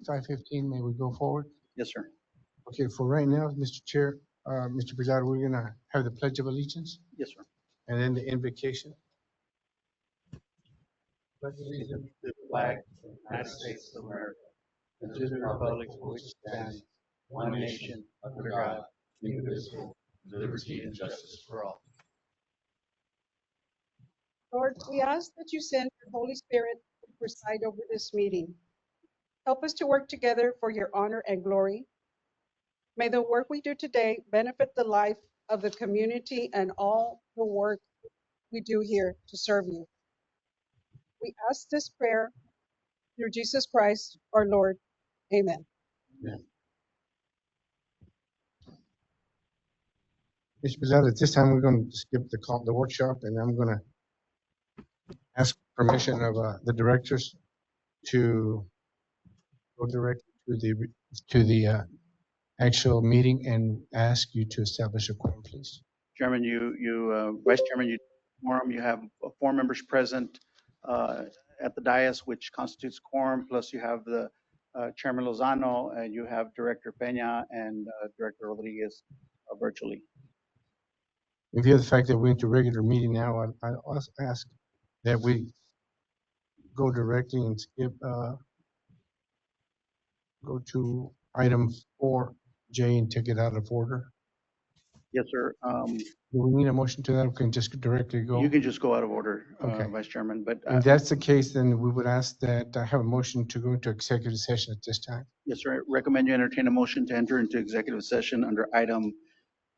5:15, may we go forward? Yes, sir. Okay, for right now, Mr. Chair, Mr. Pilar, we're gonna have the Pledge of Allegiance Yes, sir. and then the invocation. Pledge allegiance to the flag of the United States of America and to the republic for which it stands, one nation, under God, indivisible, with liberty and justice for all. Lord, we ask that you send your Holy Spirit to preside over this meeting. Help us to work together for your honor and glory. May the work we do today benefit the life of the community and all the work we do here to serve you. We ask this prayer through Jesus Christ, our Lord. Amen. Mr. Pilar, at this time, we're going to skip the workshop, and I'm gonna ask permission of the directors to go directly to the actual meeting and ask you to establish a quorum, please. Chairman, Vice Chairman, you have 4 members present at the dais, which constitutes quorum, plus you have the Chairman Lozano, and you have Director Peña and Director Rodriguez virtually. In view of the fact that we're into regular meeting now, I also ask that we go directly and skip, go to item 4J and take it out of order. Yes, sir. Do we need a motion to that, or can just directly go? You can just go out of order, Okay. Vice Chairman, but If that's the case, then we would ask that I have a motion to go into executive session at this time. yes, sir. I recommend you entertain a motion to enter into executive session under item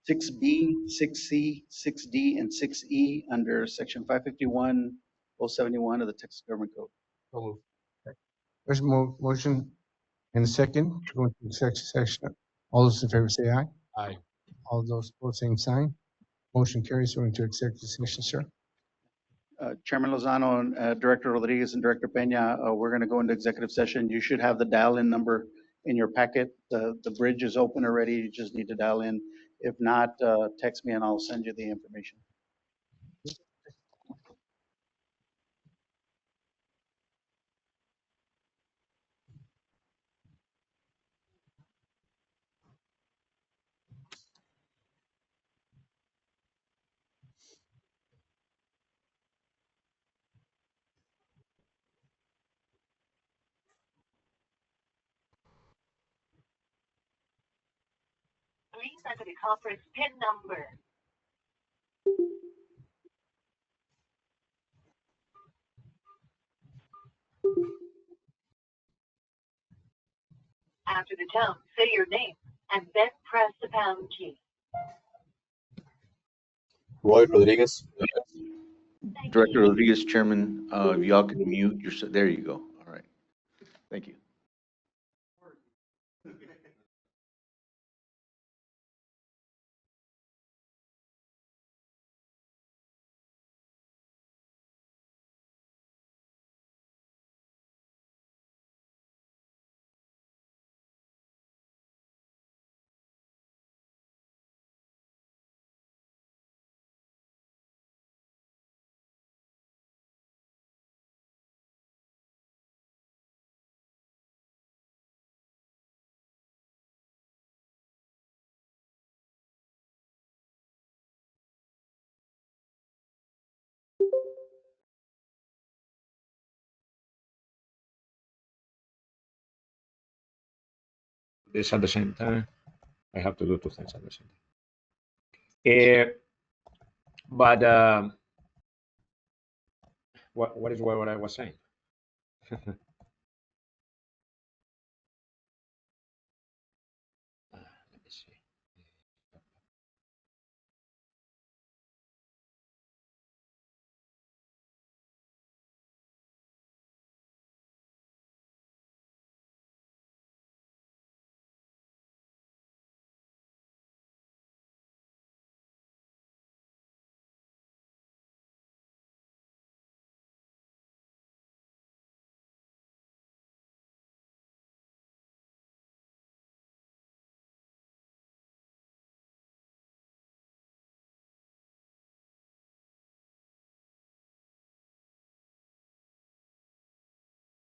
6B, 6C, 6D, and 6E under section 551-071 of the Texas Government Code. There's motion and a second to go into executive session. All those in favor say aye. Aye. All those opposed, same sign. Motion carries. We're into executive session, sir. Chairman Lozano and Director Rodriguez and Director Peña, we're going to go into executive session. You should have the dial-in number in your packet. The bridge is open already. You just need to dial in. If not, text me and I'll send you the information. Please enter the conference PIN number. After the tone, say your name and then press the pound key. Roy Rodriguez. Thank Director you. Rodriguez, Chairman, if y'all can mute your, there you go. All right. Thank you. This at the same time. I have to do 2 things at the same time. But what is what I was saying? Let me see.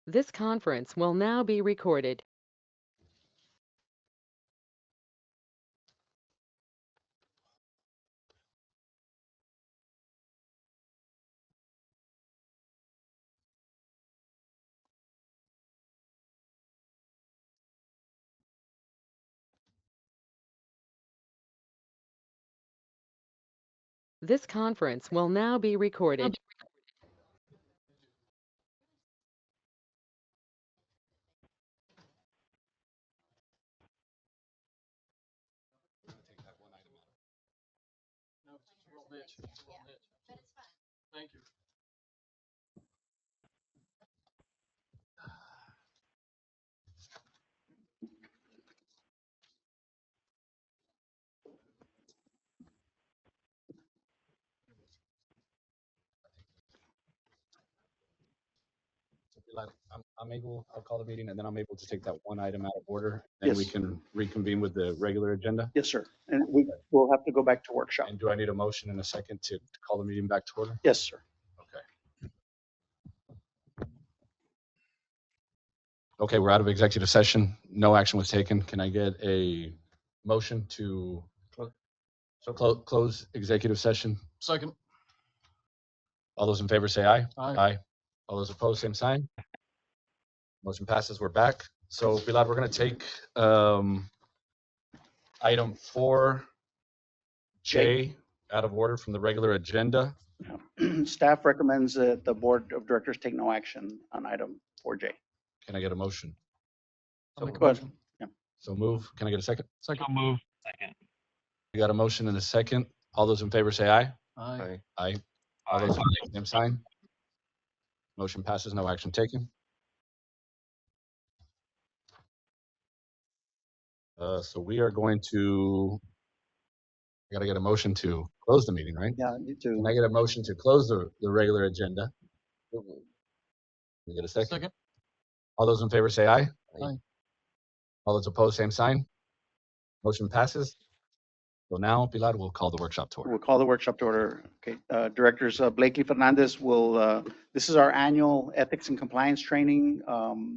This conference will now be recorded. This conference will now be recorded. I'll call the meeting and then I'm able to take that one item out of order. Then we Yes. can reconvene with the regular agenda. Yes, sir. And we'll have to go back to workshop. And do I need a motion in a second to call the meeting back to order? Yes, sir. Okay. Okay, we're out of executive session. No action was taken. Can I get a motion to close executive session? Second. All those in favor say aye. Aye. All those opposed, same sign. Motion passes. We're back. So Pilar, we're going to take item 4J out of order from the regular agenda. Staff recommends that the board of directors take no action on item 4J. Can I get a motion? I'll make a Go ahead. motion. So move. Can I get a second? Second. Move. Second. We got a motion and a second. All those in favor say aye. Aye. Aye. All those opposed, same sign. Motion passes. No action taken. So we are going to, I gotta get a motion to close the meeting, right? Yeah, you Can too. I get a motion to close the regular agenda? Can we get a second? Second. All those in favor say aye. Aye. All those opposed, same sign. Motion passes. So now, Pilar, we'll call the workshop to order. We'll call the workshop to order. Okay, Directors Blakely Fernandez will, this is our annual ethics and compliance training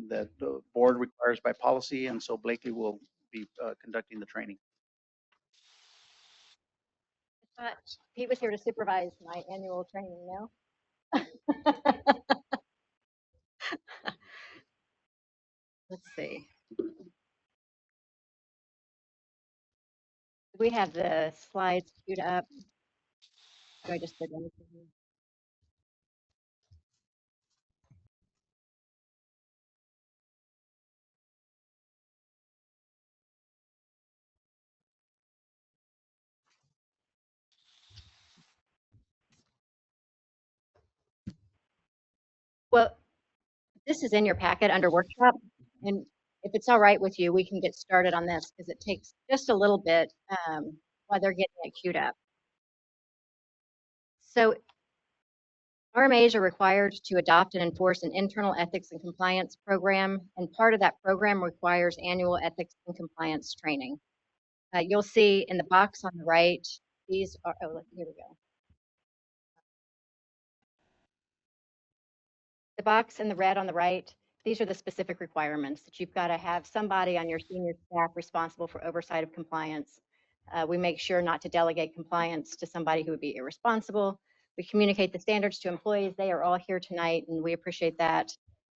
that the board requires by policy, and so Blakely will be conducting the training. He was here to supervise my annual training, no? Let's see. We have the slides queued up. Do I just put them? Well, this is in your packet under workshop, and if it's all right with you, we can get started on this because it takes just a little bit while they're getting it queued up. So RMAs are required to adopt and enforce an internal ethics and compliance program, and part of that program requires annual ethics and compliance training. You'll see in the box on the right, these are, oh, look, here we go. The box in the red on the right, these are the specific requirements that you've got to have somebody on your senior staff responsible for oversight of compliance. We make sure not to delegate compliance to somebody who would be irresponsible. We communicate the standards to employees. They are all here tonight, and we appreciate that.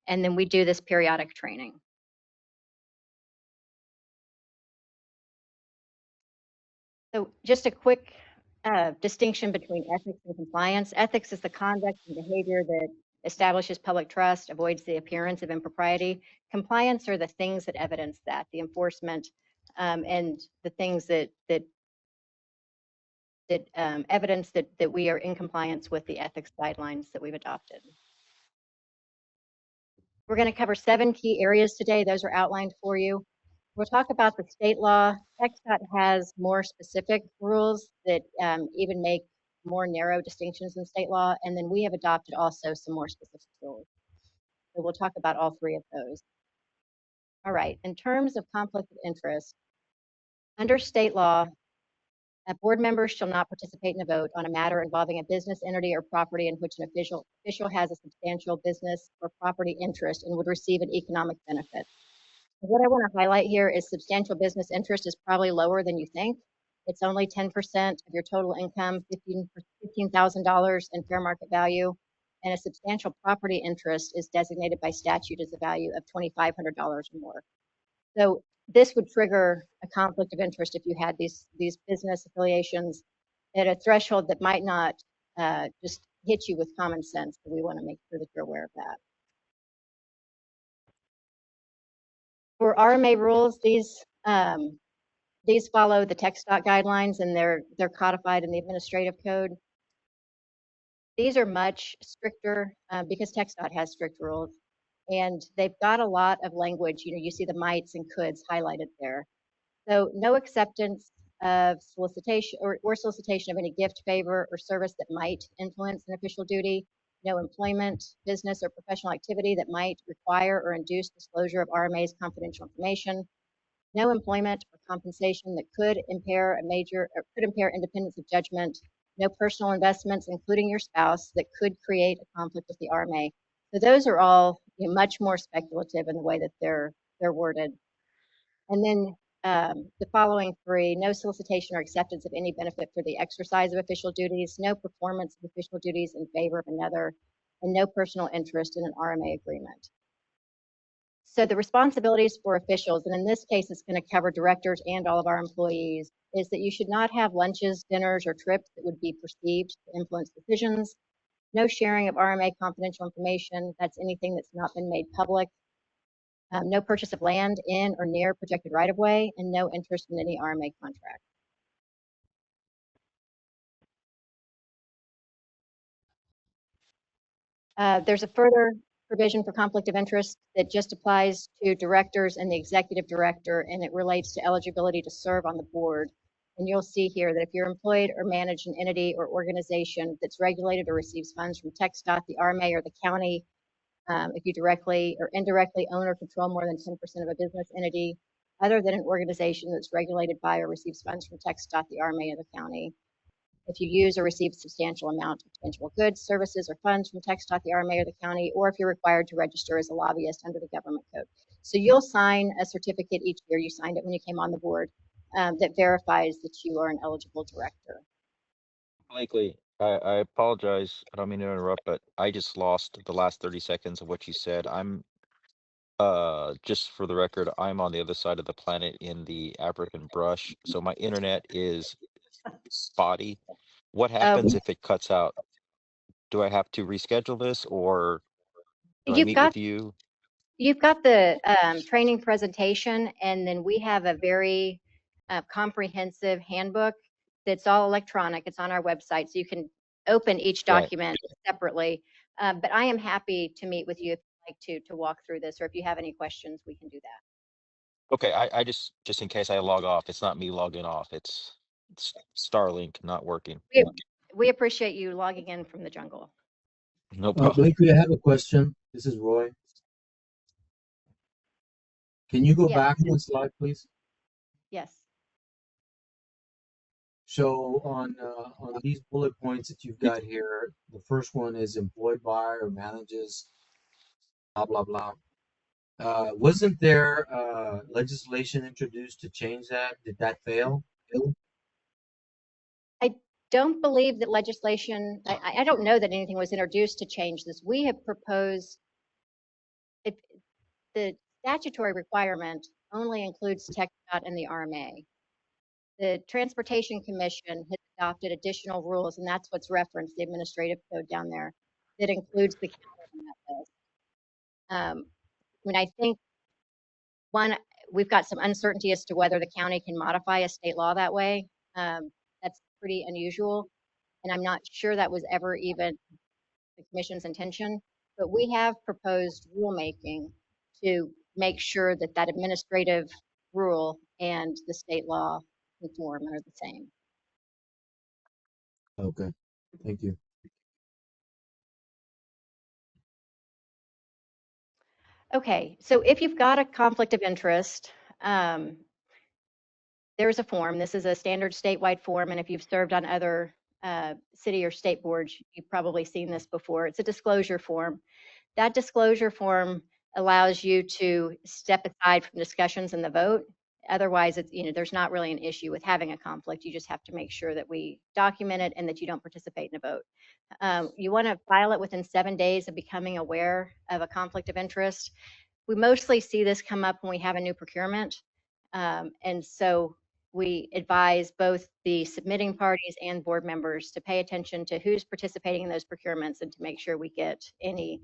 And then we do this periodic training. So just a quick distinction between ethics and compliance. Ethics is the conduct and behavior that establishes public trust, avoids the appearance of impropriety. Compliance are the things that evidence that, the enforcement and the things that evidence that we are in compliance with the ethics guidelines that we've adopted. We're going to cover 7 key areas today. Those are outlined for you. We'll talk about the state law. TxDOT has more specific rules that even make more narrow distinctions in state law. And then we have adopted also some more specific rules. So we'll talk about all 3 of those. All right, in terms of conflict of interest, under state law, board members shall not participate in a vote on a matter involving a business entity or property in which an official has a substantial business or property interest and would receive an economic benefit. What I want to highlight here is substantial business interest is probably lower than you think. It's only 10% of your total income, $15,000 in fair market value, and a substantial property interest is designated by statute as a value of $2,500 or more. So this would trigger a conflict of interest if you had these business affiliations at a threshold that might not just hit you with common sense. So we want to make sure that you're aware of that. For RMA rules, these follow the TxDOT guidelines, and they're codified in the administrative code. These are much stricter because TxDOT has strict rules, and they've got a lot of language. You see the mights and coulds highlighted there. So no acceptance of solicitation or solicitation of any gift, favor, or service that might influence an official duty. No employment, business, or professional activity that might require or induce disclosure of RMA's confidential information. No employment or compensation that could impair independence of judgment. No personal investments, including your spouse, that could create a conflict with the RMA. So those are all much more speculative in the way that they're worded. And then the following three: no solicitation or acceptance of any benefit for the exercise of official duties, no performance of official duties in favor of another, and no personal interest in an RMA agreement. So the responsibilities for officials, and in this case, it's going to cover directors and all of our employees, is that you should not have lunches, dinners, or trips that would be perceived to influence decisions. No sharing of RMA confidential information. That's anything that's not been made public. No purchase of land in or near protected right-of-way, and no interest in any RMA contract. There's a further provision for conflict of interest that just applies to directors and the executive director, and it relates to eligibility to serve on the board. And you'll see here that if you're employed or manage an entity or organization that's regulated or receives funds from TxDOT, the RMA, or the county, if you directly or indirectly own or control more than 10% of a business entity other than an organization that's regulated by or receives funds from TxDOT, the RMA, or the county. If you use or receive substantial amount of tangible goods, services, or funds from TxDOT, the RMA, or the county, or if you're required to register as a lobbyist under the government code. So you'll sign a certificate each year. You signed it when you came on the board that verifies that you are an eligible director. Blakely, I apologize. I don't mean to interrupt, but I just lost the last 30 seconds of what you said. I'm just for the record, I'm on the other side of the planet in the African brush, so my internet is spotty. What happens if it cuts out? Do I have to reschedule this, or do I meet with you? You've got the training presentation, and then we have a very comprehensive handbook that's all electronic. It's on our website, so you can open each document separately. But I am happy to meet with you if you'd like to walk through this, or if you have any questions, we can do that. Okay, I just in case I log off, it's not me logging off. It's Starlink not working. We appreciate you logging in from the jungle. No problem. Blakely, I have a question. This is Roy. Can you go back one slide, please? Yes. So on these bullet points that you've got here, the first one is employed by or manages, blah, blah, blah. Wasn't there legislation introduced to change that? Did that fail? I don't believe that legislation, I don't know that anything was introduced to change this. We have proposed, the statutory requirement only includes TxDOT and the RMA. The Transportation Commission has adopted additional rules, and that's what's referenced, the administrative code down there, that includes the county on that list. I mean, I think, one, we've got some uncertainty as to whether the county can modify a state law that way. That's pretty unusual, and I'm not sure that was ever even the commission's intention, but we have proposed rulemaking to make sure that that administrative rule and the state law conform and are the same. Okay, thank you. Okay, so if you've got a conflict of interest, there's a form. This is a standard statewide form, and if you've served on other city or state boards, you've probably seen this before. It's a disclosure form. That disclosure form allows you to step aside from discussions in the vote. Otherwise, it's, there's not really an issue with having a conflict. You just have to make sure that we document it and that you don't participate in a vote. You want to file it within 7 days of becoming aware of a conflict of interest. We mostly see this come up when we have a new procurement. And so we advise both the submitting parties and board members to pay attention to who's participating in those procurements and to make sure we get any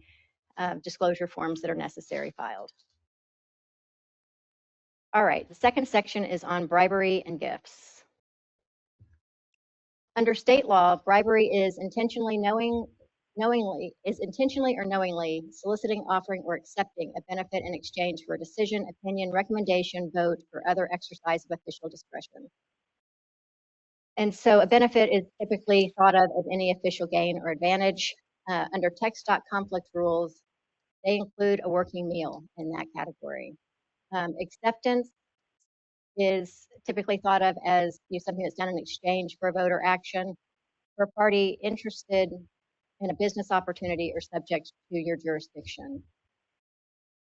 disclosure forms that are necessary filed. All right, the second section is on bribery and gifts. Under state law, bribery is intentionally or knowingly soliciting, offering, or accepting a benefit in exchange for a decision, opinion, recommendation, vote, or other exercise of official discretion. And so a benefit is typically thought of as any official gain or advantage. Under text.conflict rules, they include a working meal in that category. Acceptance is typically thought of as something that's done in exchange for a vote or action for a party interested in a business opportunity or subject to your jurisdiction.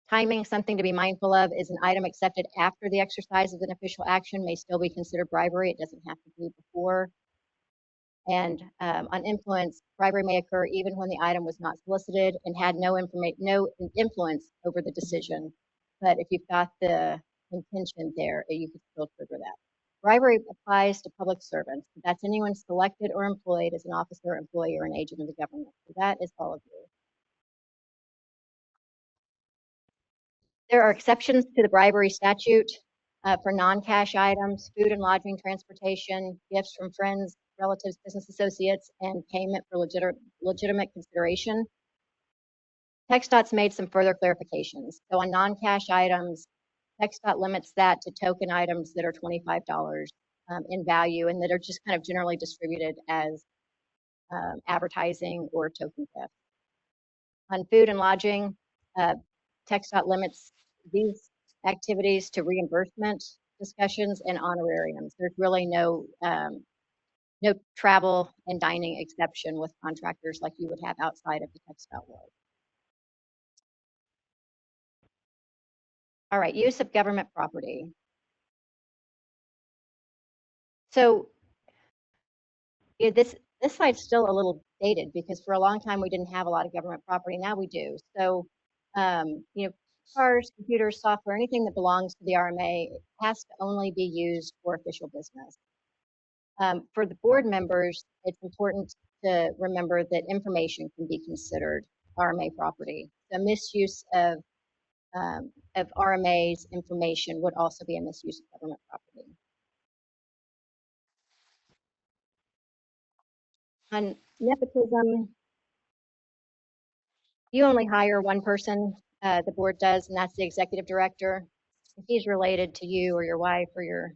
Timing, something to be mindful of, is an item accepted after the exercise of an official action may still be considered bribery. It doesn't have to be before. And on influence, bribery may occur even when the item was not solicited and had no influence over the decision. But if you've got the intention there, you could still trigger that. Bribery applies to public servants. That's anyone selected or employed as an officer, employee, or an agent of the government. So that is all of you. There are exceptions to the bribery statute for non-cash items, food and lodging, transportation, gifts from friends, relatives, business associates, and payment for legitimate consideration. TxDOT's made some further clarifications. So on non-cash items, TxDOT limits that to token items that are $25 in value and that are just kind of generally distributed as advertising or token theft. On food and lodging, TxDOT limits these activities to reimbursement discussions and honorariums. There's really no travel and dining exception with contractors like you would have outside of the TxDOT world. All right, use of government property. So this slide's still a little dated because for a long time we didn't have a lot of government property. Now we do. So cars, computers, software, anything that belongs to the RMA has to only be used for official business. For the board members, it's important to remember that information can be considered RMA property. The misuse of RMA's information would also be a misuse of government property. On nepotism, you only hire one person, the board does, and that's the executive director. If he's related to you or your wife or your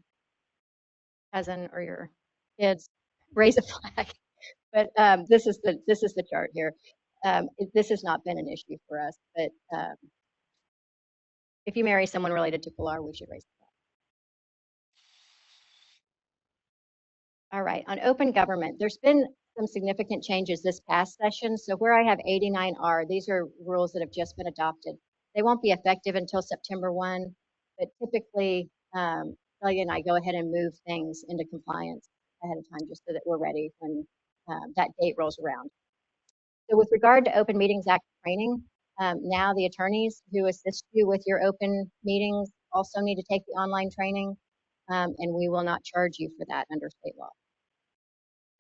cousin or your kids, raise a flag. But this is the chart here. This has not been an issue for us, but if you marry someone related to Pharr, we should raise the flag. All right, on open government, there's been some significant changes this past session. So where I have 89R, these are rules that have just been adopted. They won't be effective until September 1, but typically Celia and I go ahead and move things into compliance ahead of time just so that we're ready when that date rolls around. So with regard to Open Meetings Act training, now the attorneys who assist you with your open meetings also need to take the online training, and we will not charge you for that under state law.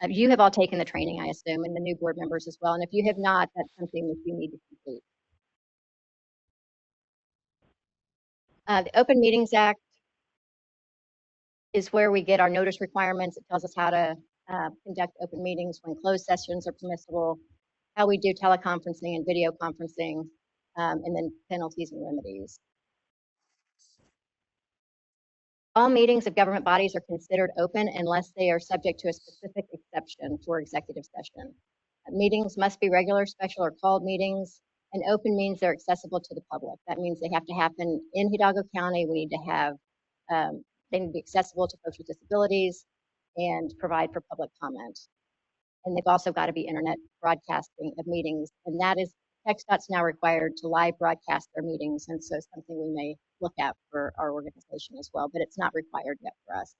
You have all taken the training, I assume, and the new board members as well. And if you have not, that's something that you need to complete. The Open Meetings Act is where we get our notice requirements. It tells us how to conduct open meetings, when closed sessions are permissible, how we do teleconferencing and video conferencing, and then penalties and remedies. All meetings of government bodies are considered open unless they are subject to a specific exception for executive session. Meetings must be regular, special, or called meetings, and open means they're accessible to the public. That means they have to happen in Hidalgo County. We need to have, they need to be accessible to folks with disabilities and provide for public comment. And they've also got to be internet broadcasting of meetings, and that is, TxDOT's now required to live broadcast their meetings, and so something we may look at for our organization as well, but it's not required yet for us.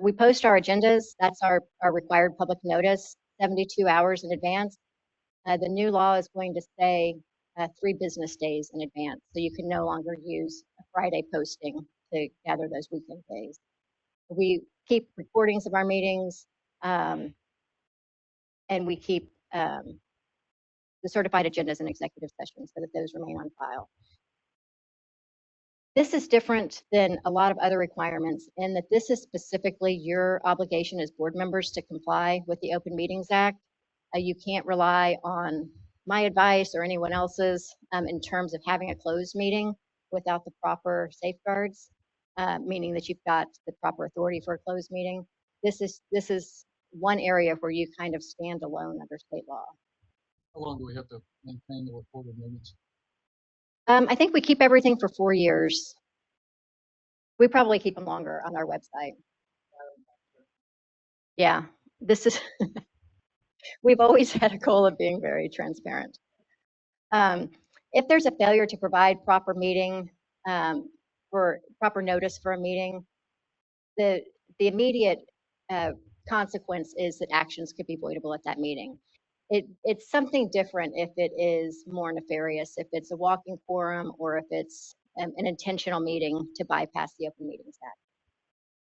We post our agendas. That's our required public notice 72 hours in advance. The new law is going to say 3 business days in advance, so you can no longer use a Friday posting to gather those weekend days. We keep recordings of our meetings, and we keep the certified agendas and executive sessions so that those remain on file. This is different than a lot of other requirements in that this is specifically your obligation as board members to comply with the Open Meetings Act. You can't rely on my advice or anyone else's in terms of having a closed meeting without the proper safeguards, meaning that you've got the proper authority for a closed meeting. This is one area where you kind of stand alone under state law. How long do we have to maintain the recorded minutes? I think we keep everything for 4 years. We probably keep them longer on our website. Yeah, this is, we've always had a goal of being very transparent. If there's a failure to provide proper meeting, for proper notice for a meeting, the immediate consequence is that actions could be voidable at that meeting. It's something different if it is more nefarious, if it's a walking quorum or if it's an intentional meeting to bypass the Open Meetings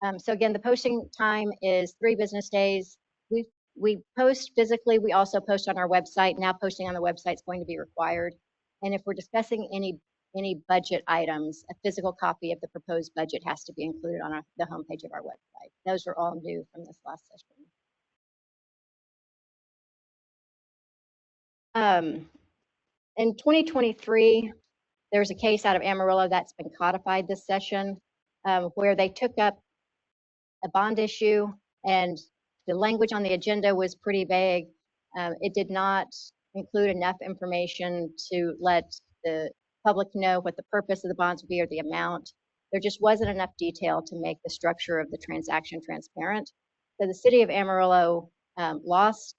Act. So again, the posting time is 3 business days. We post physically, we also post on our website. Now posting on the website is going to be required. And if we're discussing any budget items, a physical copy of the proposed budget has to be included on the homepage of our website. Those are all new from this last session. In 2023, there's a case out of Amarillo that's been codified this session, where they took up a bond issue and the language on the agenda was pretty vague. It did not include enough information to let the public know what the purpose of the bonds would be or the amount. There just wasn't enough detail to make the structure of the transaction transparent. So the city of Amarillo lost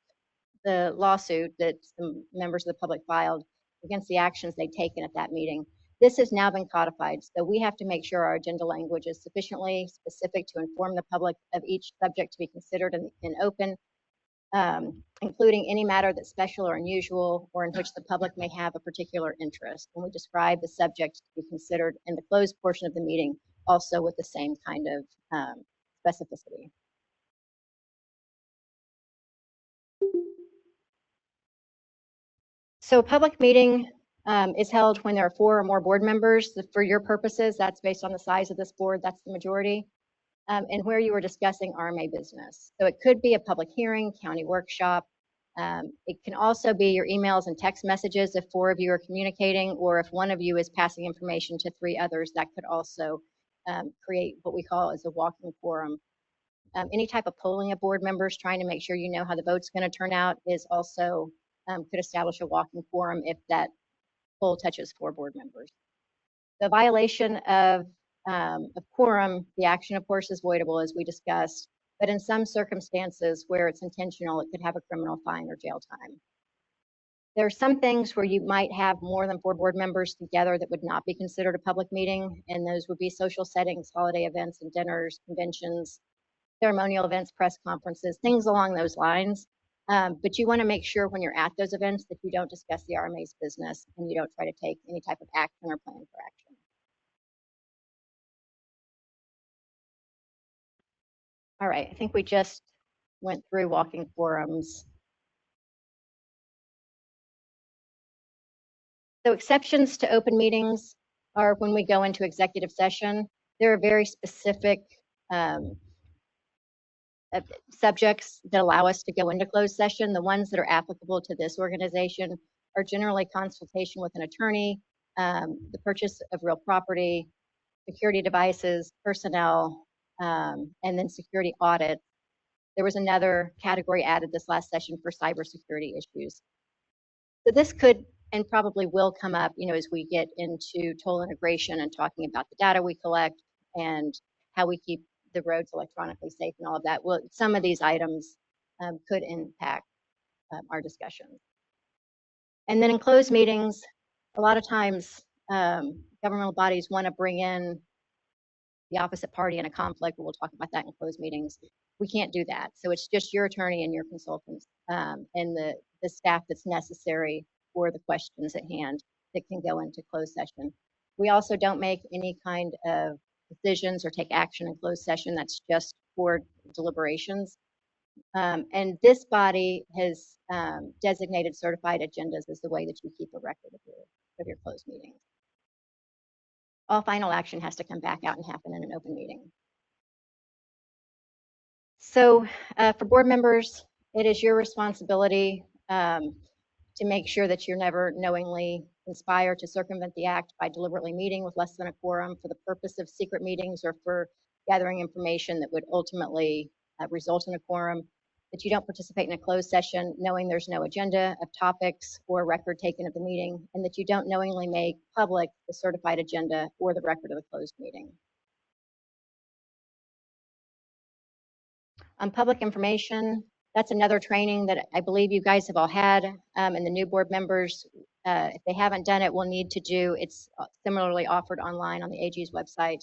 the lawsuit that some members of the public filed against the actions they'd taken at that meeting. This has now been codified, so we have to make sure our agenda language is sufficiently specific to inform the public of each subject to be considered in open, including any matter that's special or unusual or in which the public may have a particular interest. And we describe the subject to be considered in the closed portion of the meeting also with the same kind of specificity. So a public meeting is held when there are 4 or more board members. For your purposes, that's based on the size of this board, that's the majority, and where you are discussing RMA business. So it could be a public hearing, county workshop. It can also be your emails and text messages if 4 of you are communicating, or if 1 of you is passing information to 3 others, that could also create what we call as a walking quorum. Any type of polling of board members, trying to make sure you know how the vote's going to turn out, is also could establish a walking quorum if that poll touches 4 board members. The violation of quorum, the action, of course, is voidable, as we discussed, but in some circumstances where it's intentional, it could have a criminal fine or jail time. There are some things where you might have more than 4 board members together that would not be considered a public meeting, and those would be social settings, holiday events and dinners, conventions, ceremonial events, press conferences, things along those lines. But you want to make sure when you're at those events that you don't discuss the RMA's business and you don't try to take any type of action or plan for action. All right, I think we just went through walking quorums. So exceptions to open meetings are when we go into executive session. There are very specific subjects that allow us to go into closed session. The ones that are applicable to this organization are generally consultation with an attorney, the purchase of real property, security devices, personnel, and then security audit. There was another category added this last session for cybersecurity issues. So this could and probably will come up, as we get into toll integration and talking about the data we collect and how we keep the roads electronically safe and all of that. Well, some of these items could impact our discussion. And then in closed meetings, a lot of times governmental bodies want to bring in the opposite party in a conflict. We'll talk about that in closed meetings. We can't do that. So it's just your attorney and your consultants and the staff that's necessary for the questions at hand that can go into closed session. We also don't make any kind of decisions or take action in closed session. That's just for deliberations. And this body has designated certified agendas as the way that you keep a record of your closed meetings. All final action has to come back out and happen in an open meeting. So for board members, it is your responsibility to make sure that you're never knowingly conspire to circumvent the act by deliberately meeting with less than a quorum for the purpose of secret meetings or for gathering information that would ultimately result in a quorum, that you don't participate in a closed session knowing there's no agenda of topics or record taken of the meeting, and that you don't knowingly make public the certified agenda or the record of the closed meeting. On public information, that's another training that I believe you guys have all had, and the new board members, if they haven't done it, will need to do. It's similarly offered online on the AG's website.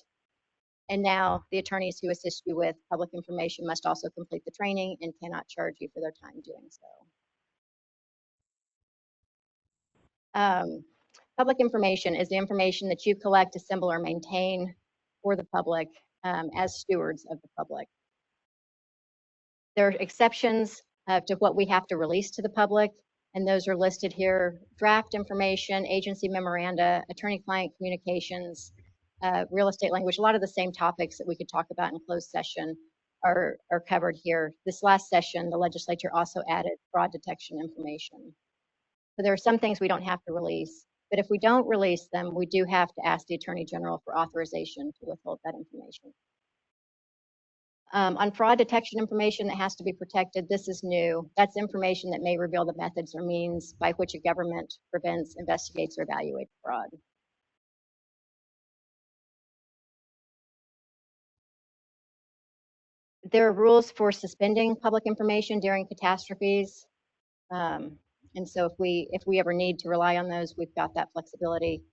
And now the attorneys who assist you with public information must also complete the training and cannot charge you for their time doing so. Public information is the information that you collect, assemble, or maintain for the public as stewards of the public. There are exceptions to what we have to release to the public, and those are listed here: draft information, agency memoranda, attorney-client communications, real estate language. A lot of the same topics that we could talk about in closed session are covered here. This last session, the legislature also added fraud detection information. So there are some things we don't have to release, but if we don't release them, we do have to ask the Attorney General for authorization to withhold that information. On fraud detection information that has to be protected, this is new. That's information that may reveal the methods or means by which a government prevents, investigates, or evaluates fraud. There are rules for suspending public information during catastrophes. And so if we ever need to rely on those, we've got that flexibility.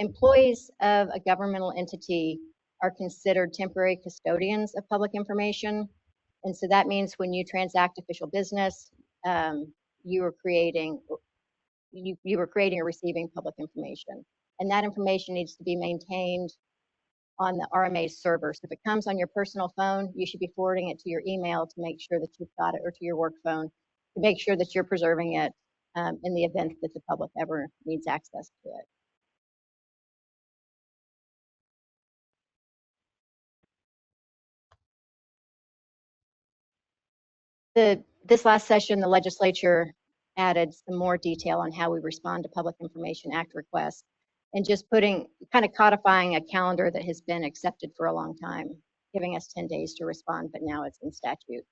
Employees of a governmental entity are considered temporary custodians of public information. And so that means when you transact official business, you are creating or receiving public information. And that information needs to be maintained on the RMA's server. So if it comes on your personal phone, you should be forwarding it to your email to make sure that you've got it, or to your work phone to make sure that you're preserving it in the event that the public ever needs access to it. This last session, the legislature added some more detail on how we respond to Public Information Act requests, and just kind of codifying a calendar that has been accepted for a long time, giving us 10 days to respond, but now it's in statute.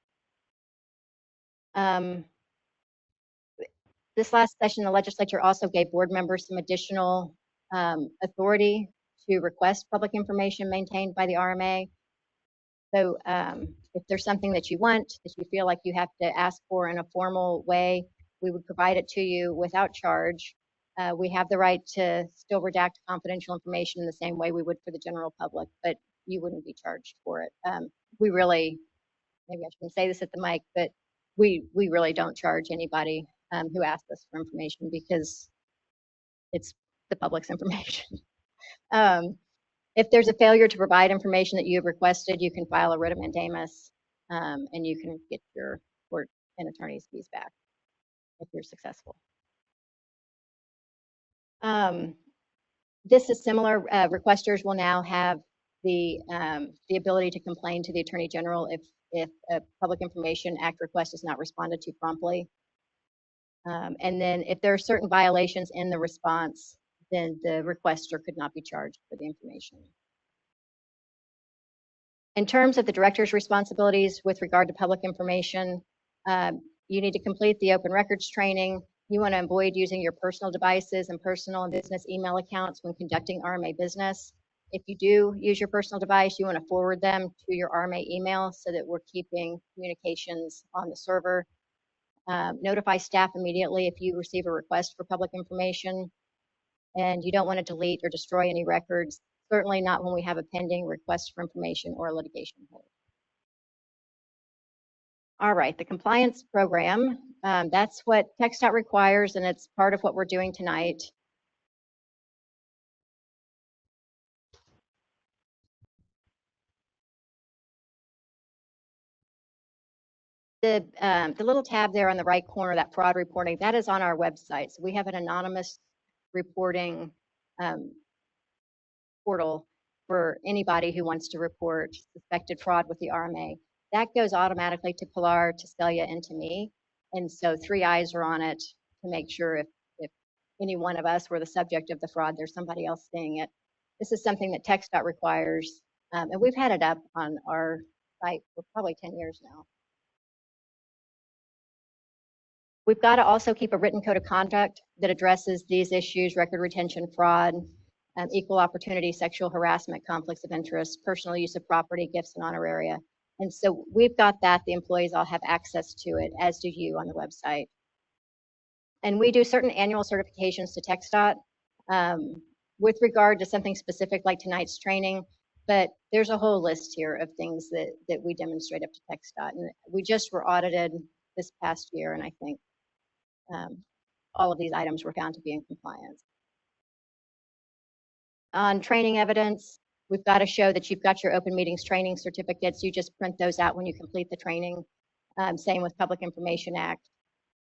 This last session, the legislature also gave board members some additional authority to request public information maintained by the RMA. So if there's something that you want, that you feel like you have to ask for in a formal way, we would provide it to you without charge. We have the right to still redact confidential information in the same way we would for the general public, but you wouldn't be charged for it. We really, maybe I shouldn't say this at the mic, but we really don't charge anybody who asks us for information, because it's the public's information. If there's a failure to provide information that you have requested, you can file a writ of mandamus, and you can get your court and attorney's fees back if you're successful. This is similar. Requesters will now have the ability to complain to the Attorney General if a Public Information Act request is not responded to promptly. And then if there are certain violations in the response, then the requester could not be charged for the information. In terms of the director's responsibilities with regard to public information, you need to complete the open records training. You want to avoid using your personal devices and personal and business email accounts when conducting RMA business. If you do use your personal device, you want to forward them to your RMA email so that we're keeping communications on the server. Notify staff immediately if you receive a request for public information, and you don't want to delete or destroy any records, certainly not when we have a pending request for information or a litigation hold. All right, the compliance program, that's what TxDOT requires, and it's part of what we're doing tonight. the little tab there on the right corner, that fraud reporting, that is on our website. So we have an anonymous reporting portal for anybody who wants to report suspected fraud with the RMA. That goes automatically to Pilar, to Celia, and to me. And so 3 eyes are on it to make sure if any one of us were the subject of the fraud, there's somebody else seeing it. This is something that TxDOT requires, and we've had it up on our site for probably 10 years now. We've got to also keep a written code of conduct that addresses these issues: record retention, fraud, equal opportunity, sexual harassment, conflicts of interest, personal use of property, gifts, and honoraria. And so we've got that. The employees all have access to it, as do you on the website. And we do certain annual certifications to TxDOT with regard to something specific like tonight's training. But there's a whole list here of things that we demonstrate up to TxDOT. And we just were audited this past year, and I think all of these items were found to be in compliance. On training evidence, we've got to show that you've got your open meetings training certificates. You just print those out when you complete the training. Same with Public Information Act.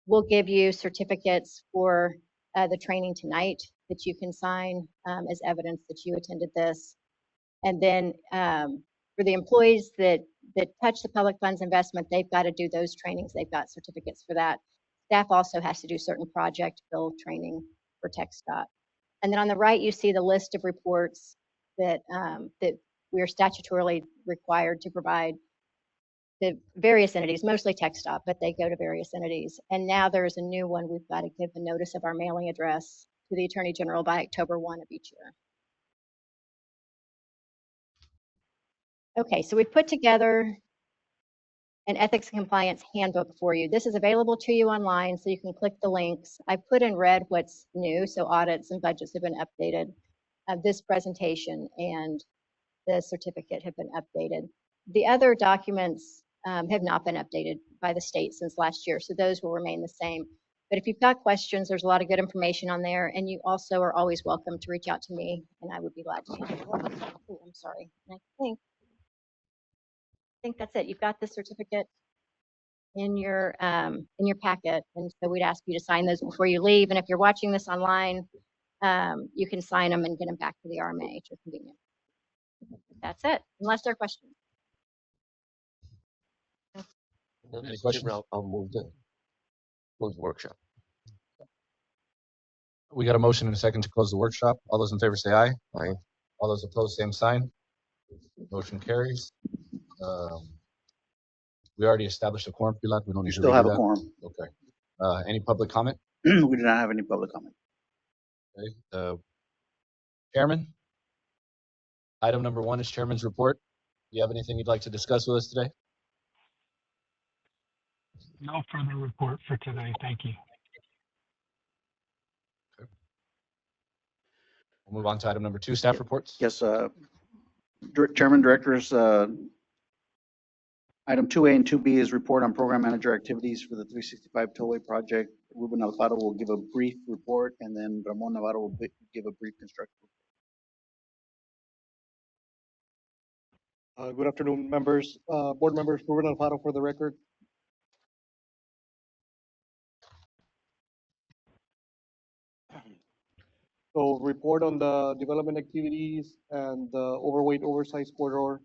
We'll give you certificates for the training tonight that you can sign as evidence that you attended this. And then for the employees that touch the public funds investment, they've got to do those trainings. They've got certificates for that. Staff also has to do certain project build training for TxDOT. And then on the right, you see the list of reports that we are statutorily required to provide to various entities, mostly TxDOT, but they go to various entities. And now there's a new one. We've got to give the notice of our mailing address to the Attorney General by October 1 of each year. Okay, so we've put together an ethics and compliance handbook for you. This is available to you online, so you can click the links. I put in red what's new, so audits and budgets have been updated. This presentation and the certificate have been updated. The other documents have not been updated by the state since last year, so those will remain the same. But if you've got questions, there's a lot of good information on there, and you also are always welcome to reach out to me, and I would be glad to answer. Oh, I'm sorry. I think that's it. You've got the certificate in your packet, and so we'd ask you to sign those before you leave. And if you're watching this online, you can sign them and get them back to the RMA at your convenience. That's it, unless there are questions. Any questions? I'll move the close the workshop. We got a motion and a second to close the workshop. All those in favor say aye. Aye. All those opposed, same sign. Motion carries. We already established a quorum, Pilar. We don't need You to still redo have a that. quorum. Okay. Any public comment? We do not have any public comment. Okay. Chairman, item number 1 is Chairman's report. Do you have anything you'd like to discuss with us today? No further report for today. Thank you. Okay. We'll move on to item number 2, staff reports. Yes, Chairman, Directors, item 2A and 2B is report on program manager activities for the 365 Tollway project. Ruben Alfaro will give a brief report, and then Ramon Navarro will give a brief construction. Good afternoon, members, board members. Ruben Alfaro for the record. So report on the development activities and the overweight oversized corridor.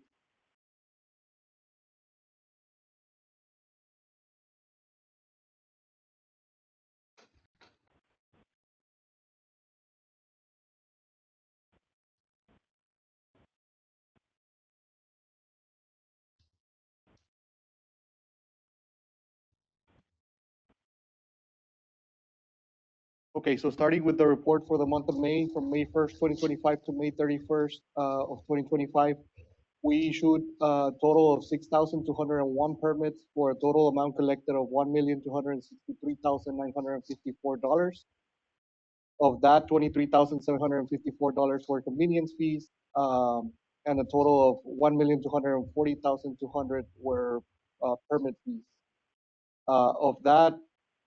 Okay, so starting with the report for the month of May, from May 1st, 2025 to May 31st of 2025, we issued a total of 6,201 permits for a total amount collected of $1,263,954. Of that, $23,754 were convenience fees, and a total of $1,240,200 were permit fees. Of that,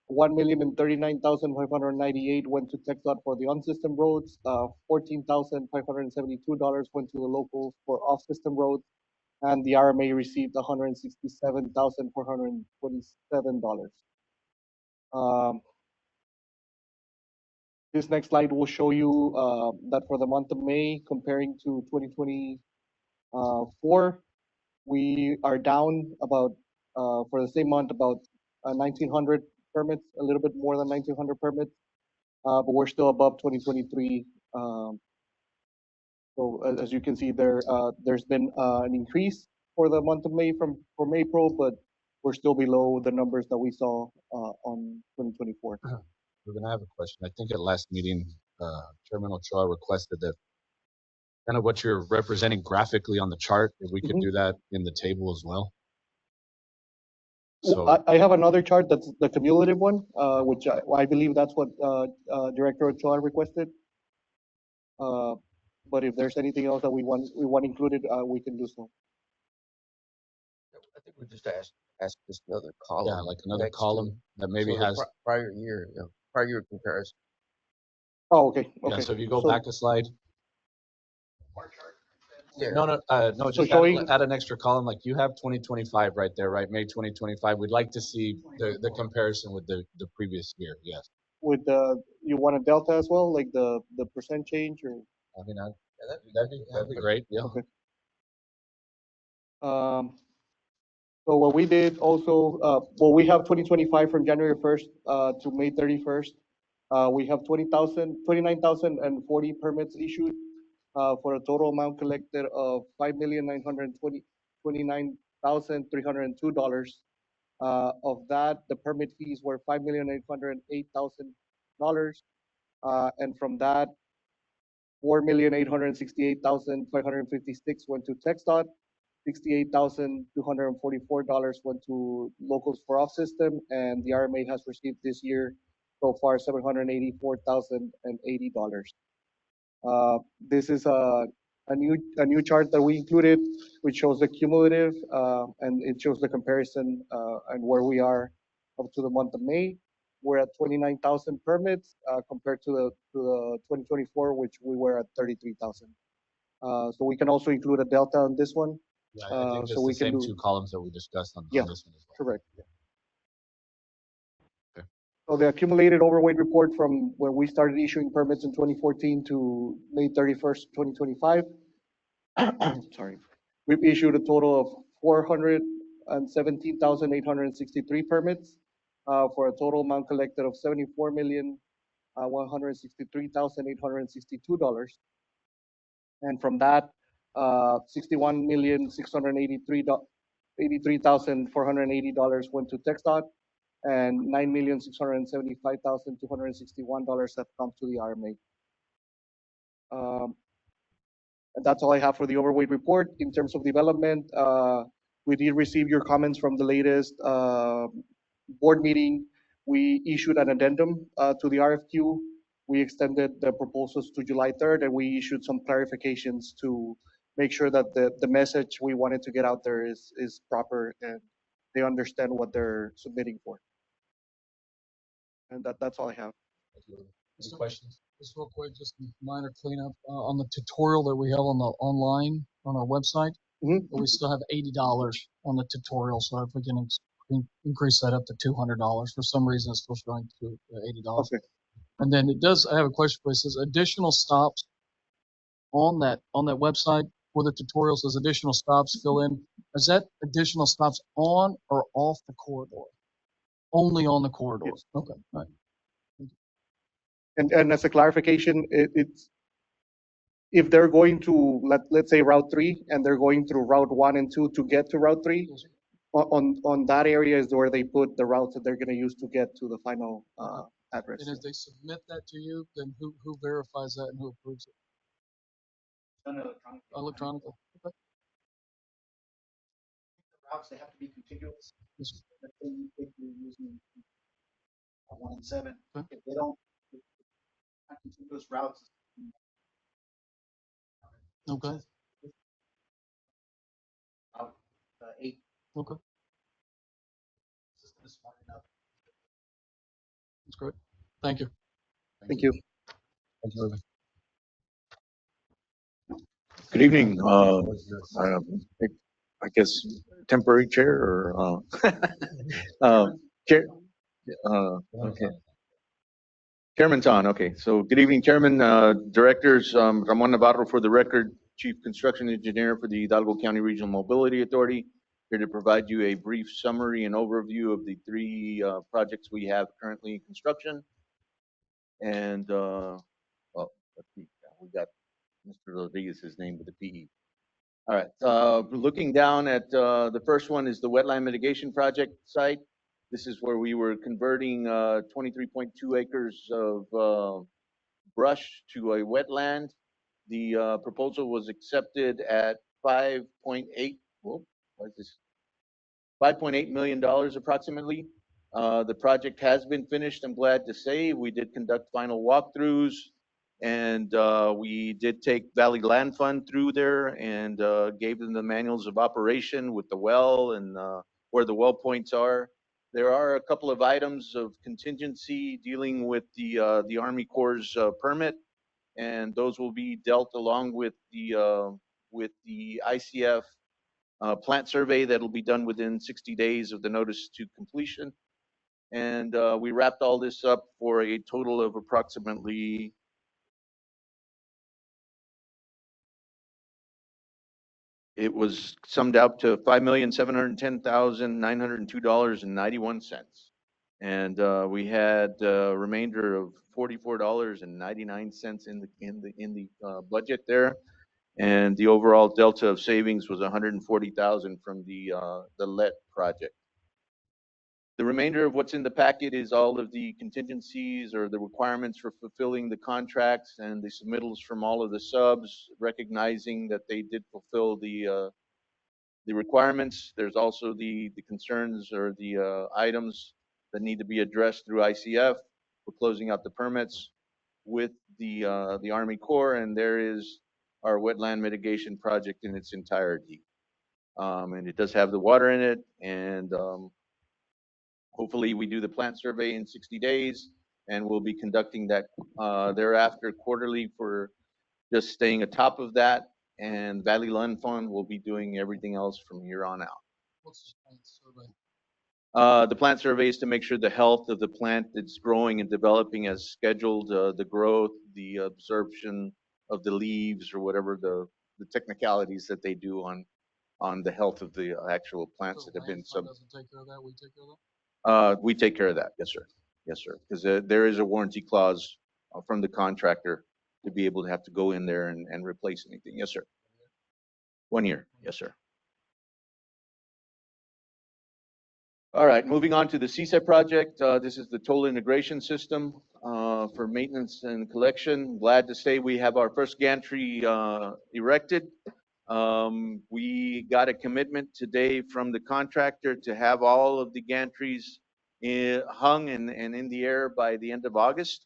$1,039,598 went to TxDOT for the on-system roads. $14,572 went to the locals for off-system roads, and the RMA received $167,427. This next slide will show you that for the month of May, comparing to 2024, we are down about, for the same month, about 1,900 permits, a little bit more than 1,900 permits, but we're still above 2023. So as you can see there, there's been an increase for the month of May from April, but we're still below the numbers that we saw on 2024. We're gonna have a question. I think at last meeting, Chairman Ochoa requested that kind of what you're representing graphically on the chart, if we could do that in the table as well. So I have another chart that's the cumulative one, which I believe that's what Director Ochoa requested. But if there's anything else that we want included, we can do so. I think we just ask this another column. yeah, like another next to- column that maybe so the has, prior year, prior year comparison. Oh, okay, yeah, okay. so if you go back a slide. Yeah. No, So just showing- add an extra column, like you have 2025 right there, right? May 2025. We'd like to see the comparison with the previous year, yes. With you want a delta as well, like the percent change, or? I mean, that'd be great, yeah. Okay. So what we did also, well, we have 2025 from January 1st to May 31st. We have 29,040 permits issued for a total amount collected of $5,929,302. Of that, the permit fees were $5,808,000. And from that, $4,868,556 went to TxDOT, $68,244 went to Locals for Off System, and the RMA has received this year so far $784,080. This is a new chart that we included, which shows the cumulative, and it shows the comparison and where we are up to the month of May. We're at 29,000 permits compared to the 2024, which we were at 33,000. So we can also include a delta on this one. Yeah, I think so it's we the can same do- two columns that we discussed on Yeah, this one as well. correct. Yeah. Okay. So the accumulated overweight report from when we started issuing permits in 2014 to May 31st, 2025. Sorry. We've issued a total of 417,863 permits for a total amount collected of $74,163,862. And from that, 61,683,480 went to TxDOT, and $9,675,261 have come to the RMA. And that's all I have for the overweight report. In terms of development, we did receive your comments from the latest board meeting. We issued an addendum to the RFQ. We extended the proposals to July 3rd, and we issued some clarifications to make sure that the message we wanted to get out there is proper and they understand what they're submitting for. And that's all I have. Any questions? Just real quick, just a minor cleanup on the tutorial that we have on the online on our website. But we still have $80 on the tutorial, so if we can increase that up to $200, for some reason it's still showing to $80. Okay. And then it does. I have a question for you. It says additional stops on that website for the tutorial. Says additional stops fill in. Is that additional stops on or off the corridor? Only on the corridor. Yes. Okay. All right. And as a clarification, it's if they're going to let's say Route 3 and they're going through Route 1 and 2 to get to Route 3, on that area is where they put the routes that they're going to use to get to the final address. And if they submit that to you, then who verifies that and who approves it? Done Electronically. Okay. The routes, they have to be contiguous. Yes, sir. Let's say you think you're using 1 and 7. Okay. If they don't, if not contiguous routes. Okay. Route 8. Okay. System is smart enough. That's great. Thank you. Thank you. Thank you, Ruben. Good evening. I guess, temporary chair or, chair, okay. Chairman's on, okay. So good evening, Chairman, Directors, Ramon Navarro for the record, Chief Construction Engineer for the Hidalgo County Regional Mobility Authority, here to provide you a brief summary and overview of the three projects we have currently in construction. And, well, let's see, we got Mr. Rodriguez's name with the PE. All right, looking down at the first one is the wetland mitigation project site. This is where we were converting 23.2 acres of brush to a wetland. The proposal was accepted at 5.8. Whoa, what is this? $5.8 million approximately. The project has been finished, I'm glad to say. We did conduct final walkthroughs, and we did take Valley Land Fund through there and gave them the manuals of operation with the well and where the well points are. There are a couple of items of contingency dealing with the Army Corps' permit, and those will be dealt along with the ICF plant survey that'll be done within 60 days of the notice to completion. And we wrapped all this up for a total of approximately it was summed up to $5,710,902.91. And we had a remainder of $44.99 in the budget there. And the overall delta of savings was $140,000 from the LET project. The remainder of what's in the packet is all of the contingencies or the requirements for fulfilling the contracts and the submittals from all of the subs, recognizing that they did fulfill the requirements. There's also the concerns or the items that need to be addressed through ICF. We're closing out the permits with the Army Corps, and there is our wetland mitigation project in its entirety. And it does have the water in it, and hopefully we do the plant survey in 60 days, and we'll be conducting that thereafter quarterly for just staying atop of that. And Valley Land Fund will be doing everything else from here on out. What's the plant survey? The plant survey is to make sure the health of the plant is growing and developing as scheduled, the growth, the absorption of the leaves or whatever the technicalities that they do on the health of the actual plants So that have been doesn't take care of that, we take care of that? we take care of that, yes, sir. Yes, sir. Because there is a warranty clause from the contractor to be able to have to go in there and replace anything. Yes, sir. 1 year. Yes, sir. All right, moving on to the CSEP project. This is the toll integration system for maintenance and collection. Glad to say we have our first gantry erected. We got a commitment today from the contractor to have all of the gantries hung and in the air by the end of August.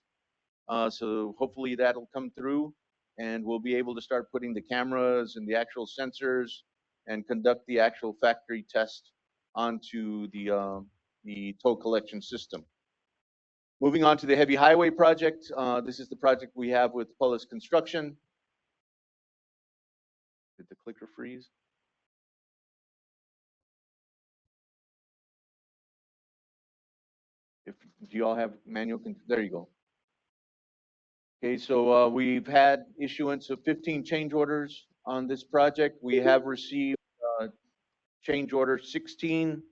So hopefully that'll come through, and we'll be able to start putting the cameras and the actual sensors and conduct the actual factory test onto the toll collection system. Moving on to the heavy highway project. This is the project we have with Pullis Construction. Did the clicker freeze? Do you all have manual? There you go. Okay, so we've had issuance of 15 change orders on this project. We have received change order 16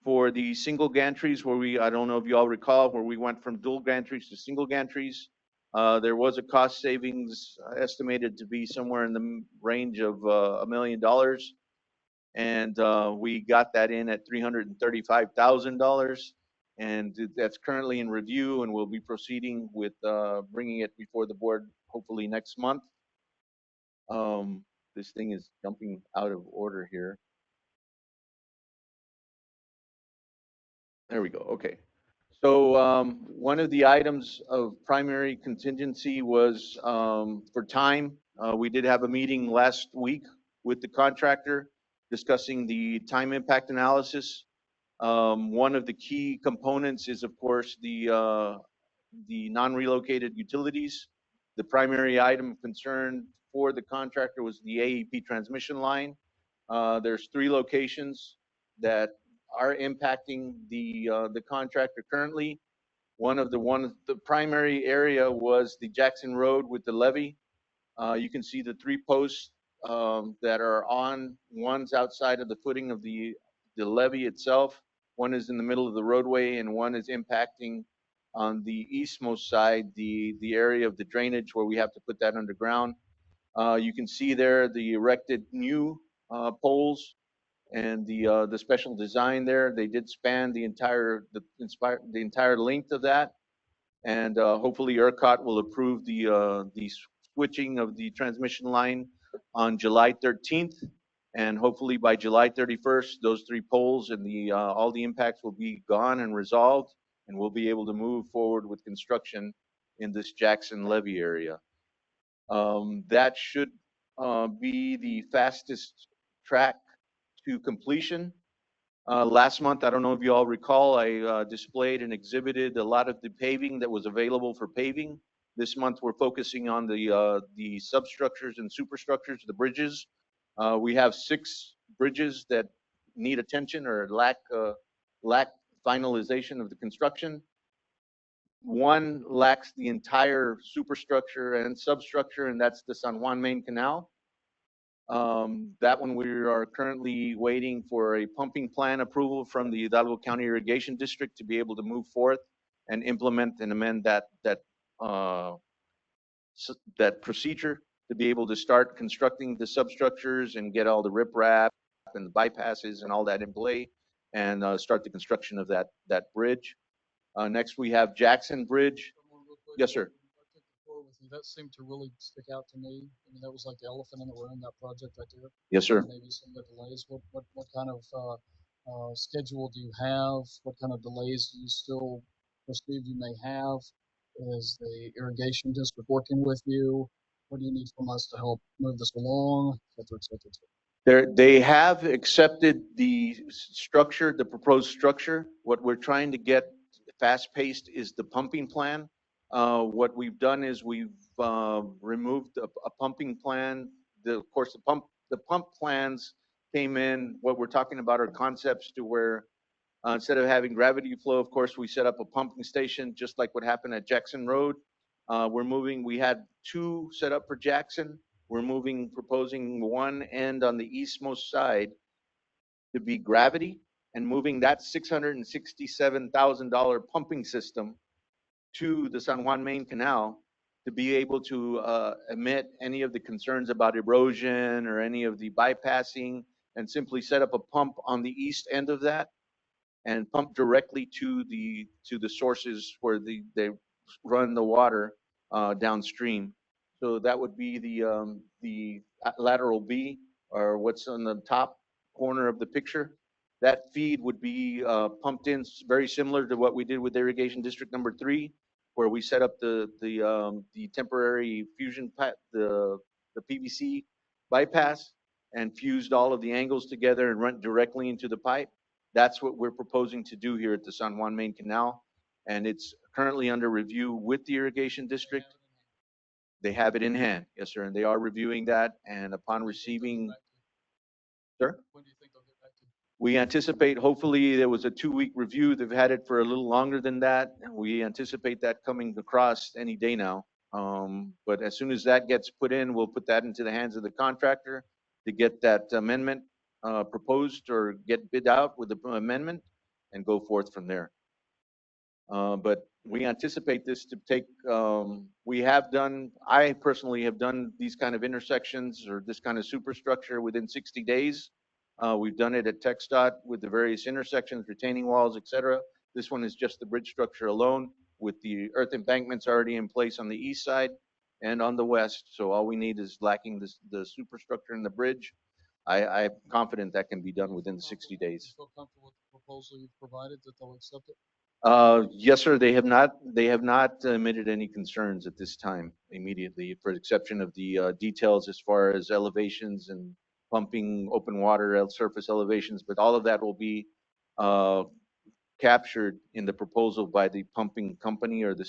for the single gantries where I don't know if you all recall, where we went from dual gantries to single gantries. There was a cost savings estimated to be somewhere in the range of $1 million. And we got that in at $335,000. And that's currently in review, and we'll be proceeding with bringing it before the board hopefully next month. This thing is jumping out of order here. There we go. Okay. So one of the items of primary contingency was for time. We did have a meeting last week with the contractor discussing the time impact analysis. One of the key components is, of course, the non-relocated utilities. The primary item of concern for the contractor was the AEP transmission line. There's 3 locations that are impacting the contractor currently. The primary area was the Jackson Road with the levee. You can see the 3 posts that are on. One's outside of the footing of the levee itself. One is in the middle of the roadway, and one is impacting on the eastmost side, the area of the drainage where we have to put that underground. You can see there the erected new poles and the special design there. They did span the entire length of that, and hopefully ERCOT will approve the switching of the transmission line on July 13th, and hopefully by July 31st, those 3 poles and all the impacts will be gone and resolved, and we'll be able to move forward with construction in this Jackson levee area. That should be the fastest track to completion. Last month, I don't know if you all recall, I displayed and exhibited a lot of the paving that was available for paving. This month, we're focusing on the substructures and superstructures, the bridges. We have 6 bridges that need attention or lack finalization of the construction. One lacks the entire superstructure and substructure, and that's the San Juan Main Canal. That one we are currently waiting for a pumping plan approval from the Hidalgo County Irrigation District to be able to move forth and implement and amend that procedure to be able to start constructing the substructures and get all the riprap and the bypasses and all that in play, and start the construction of that bridge. Next, we have Jackson Bridge. Yes, sir. That seemed to really stick out to me. I mean, that was like the elephant in the room, that project right there. Yes, sir. Maybe some of the delays. What kind of schedule do you have? What kind of delays do you still perceive you may have? Is the irrigation district working with you? What do you need from us to help move this along, et cetera, et cetera, et cetera? They have accepted the structure, the proposed structure. What we're trying to get fast-paced is the pumping plan. What we've done is we've removed a pumping plan. Of course, the pump plans came in. What we're talking about are concepts to where instead of having gravity flow, of course, we set up a pumping station, just like what happened at Jackson Road. We had 2 set up for Jackson. We're proposing one end on the eastmost side to be gravity, and moving that $667,000 pumping system to the San Juan Main Canal to be able to emit any of the concerns about erosion or any of the bypassing, and simply set up a pump on the east end of that and pump directly to the sources where they run the water downstream. So that would be the lateral B, or what's on the top corner of the picture. That feed would be pumped in very similar to what we did with irrigation district number 3, where we set up the temporary fusion pipe, the PVC bypass, and fused all of the angles together and run directly into the pipe. That's what we're proposing to do here at the San Juan Main Canal, and it's currently under review with the irrigation district. They have it in hand, yes, sir, and they are reviewing that, and upon receiving, sir? When do you think they'll get back to you? We anticipate, hopefully, there was a 2-week review. They've had it for a little longer than that. We anticipate that coming across any day now. But as soon as that gets put in, we'll put that into the hands of the contractor to get that amendment proposed or get bid out with the amendment and go forth from there. But we anticipate this to take, I personally have done these kind of intersections or this kind of superstructure within 60 days. We've done it at TxDOT with the various intersections, retaining walls, et cetera. This one is just the bridge structure alone with the earth embankments already in place on the east side and on the west. So all we need is lacking the superstructure in the bridge. I'm confident that can be done within the 60 days. You feel comfortable with the proposal you've provided, that they'll accept it? Yes, sir. They have not emitted any concerns at this time immediately, for exception of the details as far as elevations and pumping open water surface elevations, but all of that will be captured in the proposal by the pumping company or the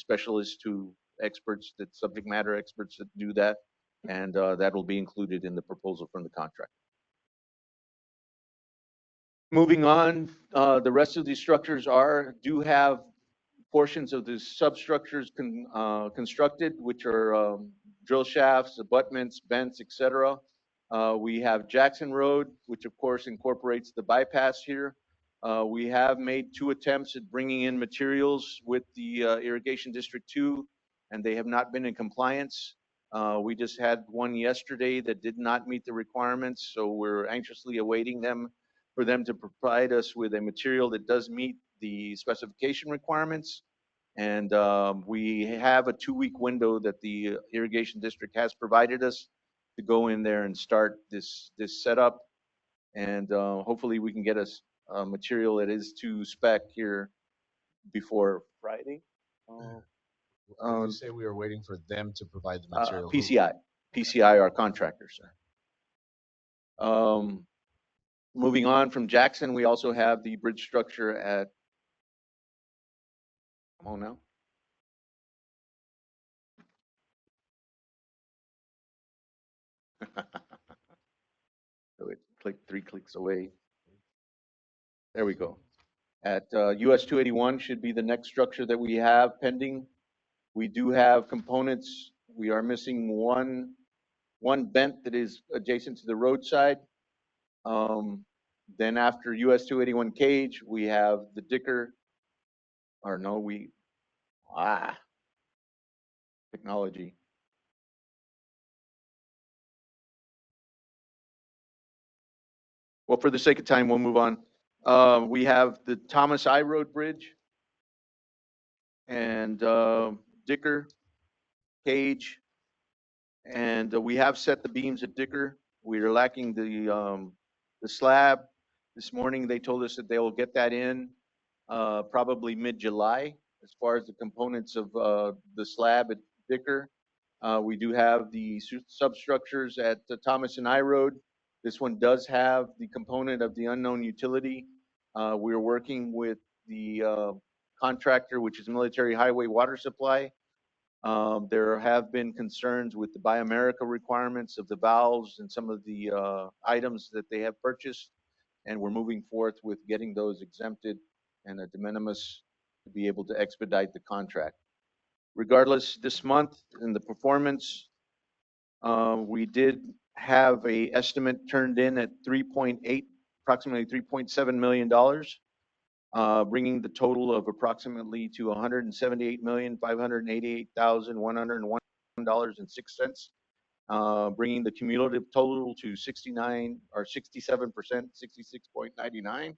subject matter experts that do that, and that will be included in the proposal from the contract. Moving on, the rest of these structures do have portions of the substructures constructed, which are drill shafts, abutments, vents, etc. We have Jackson Road, which of course incorporates the bypass here. We have made 2 attempts at bringing in materials with the Irrigation District 2, and they have not been in compliance. We just had one yesterday that did not meet the requirements, so we're anxiously awaiting them for them to provide us with a material that does meet the specification requirements. And we have a 2-week window that the Irrigation District has provided us to go in there and start this setup. And hopefully we can get us material that is to spec here before Friday. When you say we were waiting for them to provide the material, PCI, our contractor, sir. Moving on from Jackson, we also have the bridge structure at, come on now. So it clicked 3 clicks away. There we go. At US 281 should be the next structure that we have pending. We do have components. We are missing one vent that is adjacent to the roadside. Then after US 281 cage, we have the Dicker, or no, technology. Well, for the sake of time, we'll move on. We have the Thomas I Road Bridge and Dicker, cage, and we have set the beams at Dicker. We are lacking the slab. This morning, they told us that they will get that in probably mid-July. As far as the components of the slab at Dicker, we do have the substructures at the Thomas and I Road. This one does have the component of the unknown utility. We're working with the contractor, which is Military Highway Water Supply. There have been concerns with the Buy America requirements of the valves and some of the items that they have purchased, and we're moving forth with getting those exempted and a de minimis to be able to expedite the contract. Regardless, this month in the performance, we did have a estimate turned in at approximately $3.7 million, bringing the total of approximately to $178,588,101.06, bringing the cumulative total to 67%, 66.99.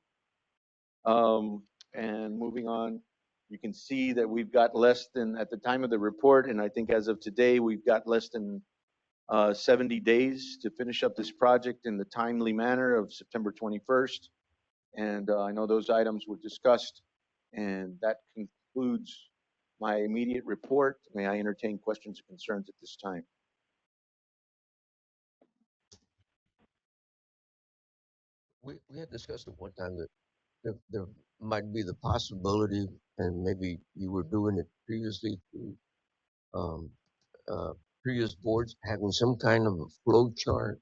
And moving on, you can see that we've got less than, at the time of the report, and I think as of today, we've got less than 70 days to finish up this project in the timely manner of September 21st. And I know those items were discussed, and that concludes my immediate report. May I entertain questions or concerns at this time? We had discussed at one time that there might be the possibility, and maybe you were doing it previously to previous boards, having some kind of a flow chart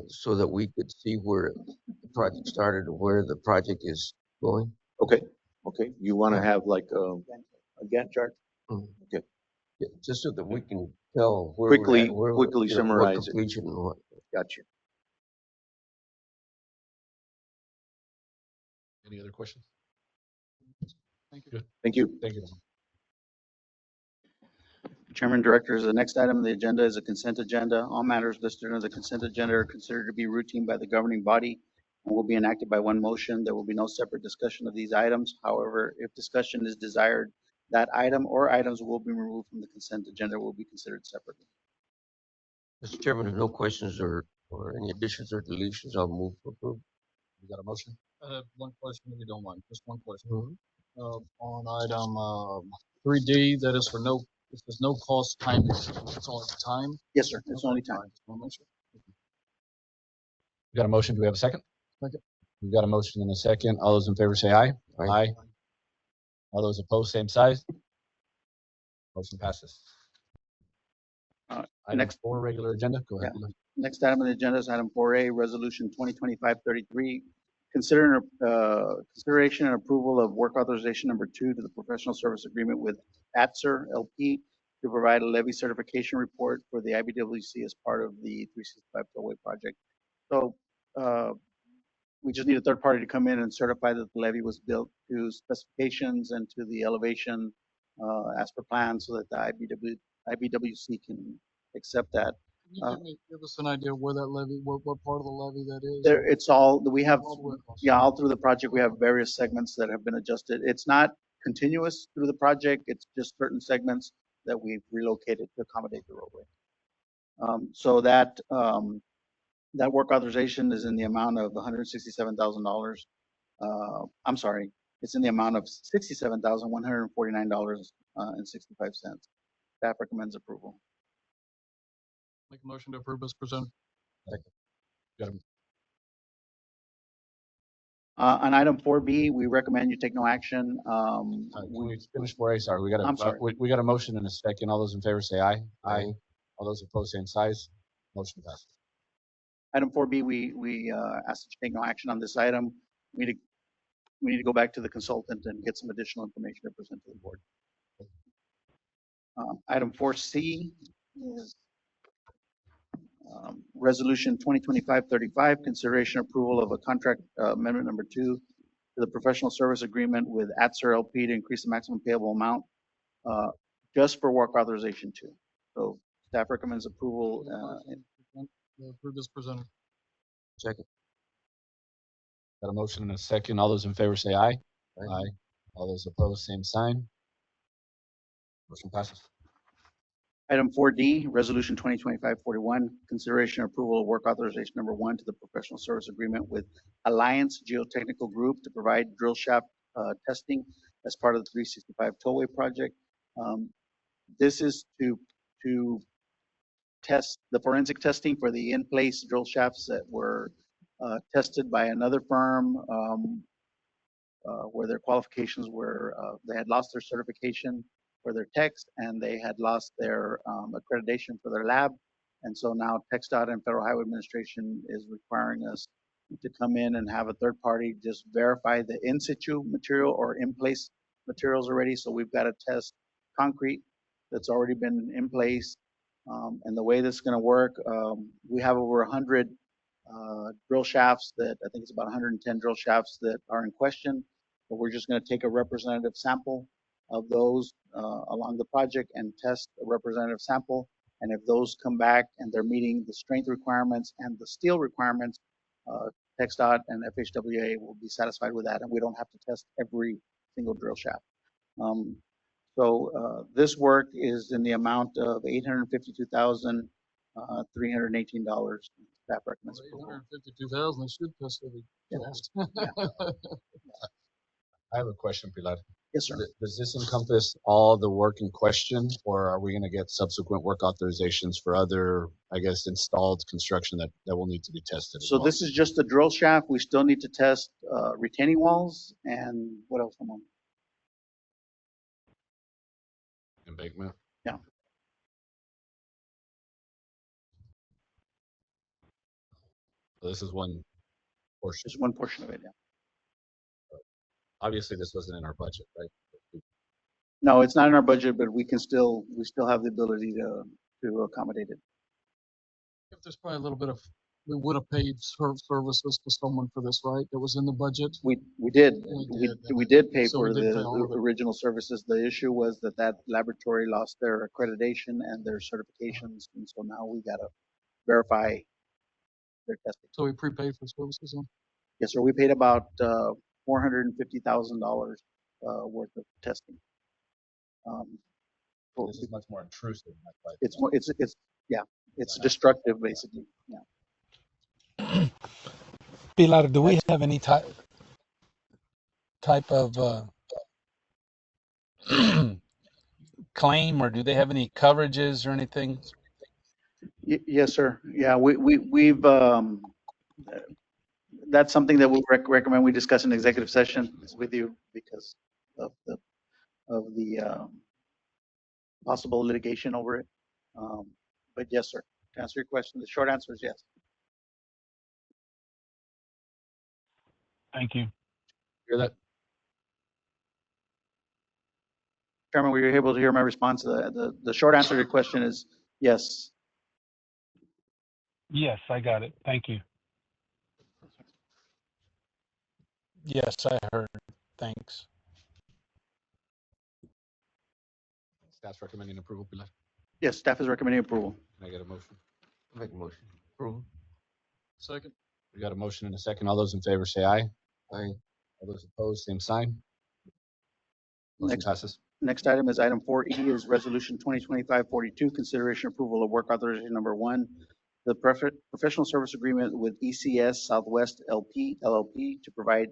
so that we could see where the project started or where the project is going. Okay. You want to have like a Gantt chart? Okay. Yeah, just so that we can tell where Quickly summarize it. Completion and what. Gotcha. any other questions? Thank you. Good. Thank you. Thank you. Chairman, Directors, the next item on the agenda is a consent agenda. All matters listed on the consent agenda are considered to be routine by the governing body and will be enacted by one motion. There will be no separate discussion of these items. However, if discussion is desired, that item or items will be removed from the consent agenda, will be considered separately. Mr. Chairman, if no questions or any additions or deletions, I'll move for approval. You got a motion? One question, if you don't mind, just one question. On item 3D, that is for no, this is no cost time. It's only time. Yes, sir. It's only time. Just wanna make sure. You got a motion? Do we have a second? Second. We've got a motion and a second. All those in favor say aye. Aye. All those opposed, same size. Motion passes. Item Next. 4, regular agenda. Go ahead. Next item on the agenda is item 4A, Resolution 2025-33, Consideration and approval of work authorization number 2 to the professional service agreement with ATSR LP to provide a levy certification report for the IBWC as part of the 365 tollway project. So, we just need a third party to come in and certify that the levee was built to specifications and to the elevation as per plan, so that the IBWC can accept that. Can you give us an idea where that levy, what part of the levy that is? There, it's all, we have, All the way across. yeah, all through the project, we have various segments that have been adjusted. It's not continuous through the project, it's just certain segments that we've relocated to accommodate the roadway. So that, that work authorization is in the amount of $167,000. I'm sorry, it's in the amount of $67,149.65. Staff recommends approval. Make a motion to approve as presented. Got him. On item 4B, we recommend you take no action. Can we finish 4A? Sorry, we got I'm sorry. we got a motion and a second. All those in favor say aye. Aye. All those opposed, same size. Motion passes. Item 4B, we asked that you take no action on this item. We need to go back to the consultant and get some additional information to present to the board. Item 4C is Resolution 2025-35, consideration approval of a contract amendment number 2 to the professional service agreement with ATSR LP to increase the maximum payable amount just for work authorization 2. So staff recommends approval. Approve as presented. Second. Got a motion and a second. All those in favor say aye. Aye. All those opposed, same sign. Motion passes. Item 4D, Resolution 2025-41, consideration approval of work authorization number 1 to the professional service agreement with Alliance Geotechnical Group to provide drill shaft testing as part of the 365 tollway project. This is to test the forensic testing for the in-place drill shafts that were tested by another firm where their qualifications were, they had lost their certification for their techs and they had lost their accreditation for their lab. And so now TxDOT and Federal Highway Administration is requiring us to come in and have a third party just verify the in situ material or in place materials already. So we've got to test concrete that's already been in place. And the way this is going to work, we have over 100 drill shafts that I think it's about 110 drill shafts that are in question. But we're just going to take a representative sample of those along the project and test a representative sample. And if those come back and they're meeting the strength requirements and the steel requirements, TxDOT and FHWA will be satisfied with that, and we don't have to test every single drill shaft. So this work is in the amount of $852,318. Staff recommends approval. $852,000. They should test every shaft. I have a question, Pilar. Yes, sir. Does this encompass all the work in question, or are we going to get subsequent work authorizations for other, I guess, installed construction that will need to be tested? So this is just a drill shaft. We still need to test retaining walls and what else? Come on. Embankment. Yeah. So this is one portion. Just one portion of it. Yeah. Obviously, this wasn't in our budget, right? No, it's not in our budget, but we still have the ability to accommodate it. If there's probably a little bit of, we would have paid services to someone for this, right? That was in the budget. We did. We did pay So for we did pay all the of it. original services. The issue was that laboratory lost their accreditation and their certifications, and so now we gotta verify their testing. So we prepaid for services then? Yes, sir. We paid about $450,000 worth of testing. This is much more intrusive. It's more. It's yeah. It's destructive, basically. Yeah. Pilar, do we have any type of claim, or do they have any coverages or anything? Yes, sir. Yeah, we've that's something that we recommend we discuss in executive session with you because of the possible litigation over it. But yes, sir. To answer your question, the short answer is yes. Thank you. Hear that? Chairman, were you able to hear my response? The short answer to your question is yes. Yes, I got it. Thank you. Yes, I heard. Thanks. Staff's recommending approval, Pilar. Yes, staff is recommending approval. Can I get a motion? Make a motion. Approval. Second. We got a motion and a second. All those in favor say aye. Aye. All those opposed, same sign. Motion passes. Next item is item 4E is resolution 2025-42, consideration approval of work authorization number 1, the professional service agreement with ECS Southwest LLP to provide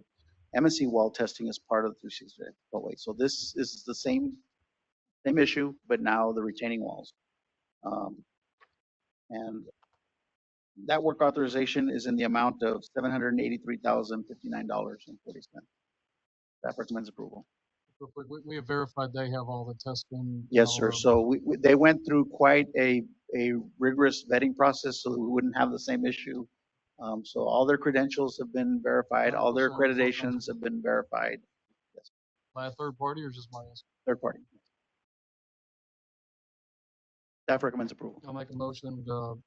MSC wall testing as part of the 360 tollway. So this is the same issue, but now the retaining walls. And that work authorization is in the amount of $783,059.40. Staff recommends approval. Real quick, we have verified they have all the testing. Yes, sir. So they went through quite a rigorous vetting process, so we wouldn't have the same issue. So all their credentials have been verified, all their accreditations have been verified. Yes, By a third party or just by us? third party. Staff recommends approval. I'll make a motion to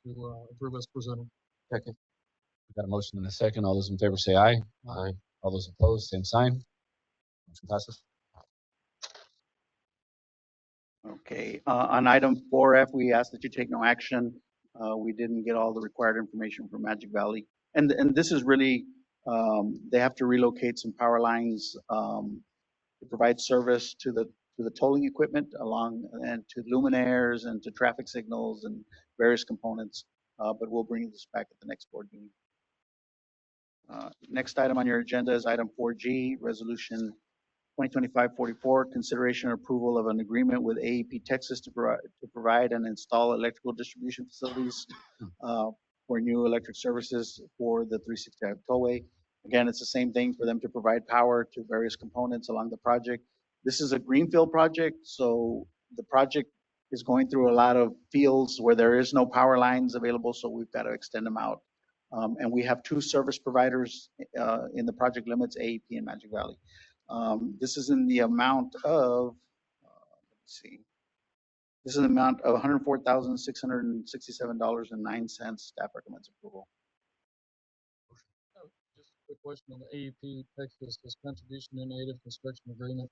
approve as presented. Second. We got a motion and a second. All those in favor say aye. Aye. All those opposed, same sign. Motion passes. Okay, on item 4F, we asked that you take no action. We didn't get all the required information from Magic Valley. And this is really, they have to relocate some power lines to provide service to the tolling equipment along and to luminaires and to traffic signals and various components. But we'll bring this back at the next board meeting. Next item on your agenda is item 4G, resolution 2025-44, consideration and approval of an agreement with AEP Texas to provide and install electrical distribution facilities for new electric services for the 365 tollway. Again, it's the same thing for them to provide power to various components along the project. This is a greenfield project, so the project is going through a lot of fields where there is no power lines available, so we've got to extend them out. And we have 2 service providers in the project limits, AEP and Magic Valley. This is in the amount of, let's see, this is an amount of $104,667.09. Staff recommends approval. Just a quick question on the AEP Texas, this contribution in native construction agreement.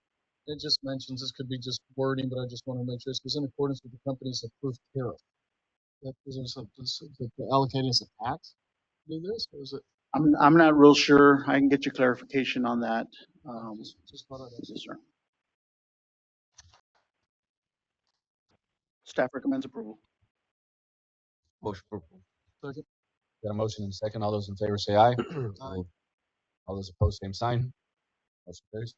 It just mentions, this could be just wording, but I just want to make sure it's in accordance with the company's approved tariff. That is allocated as a tax to do this, or is it? I'm not real sure. I can get you clarification on that. Just thought I'd ask. Yes, sir. Staff recommends approval. Motion approval. Second. Got a motion and a second. All those in favor say aye. Aye. All those opposed, same sign. Motion carries.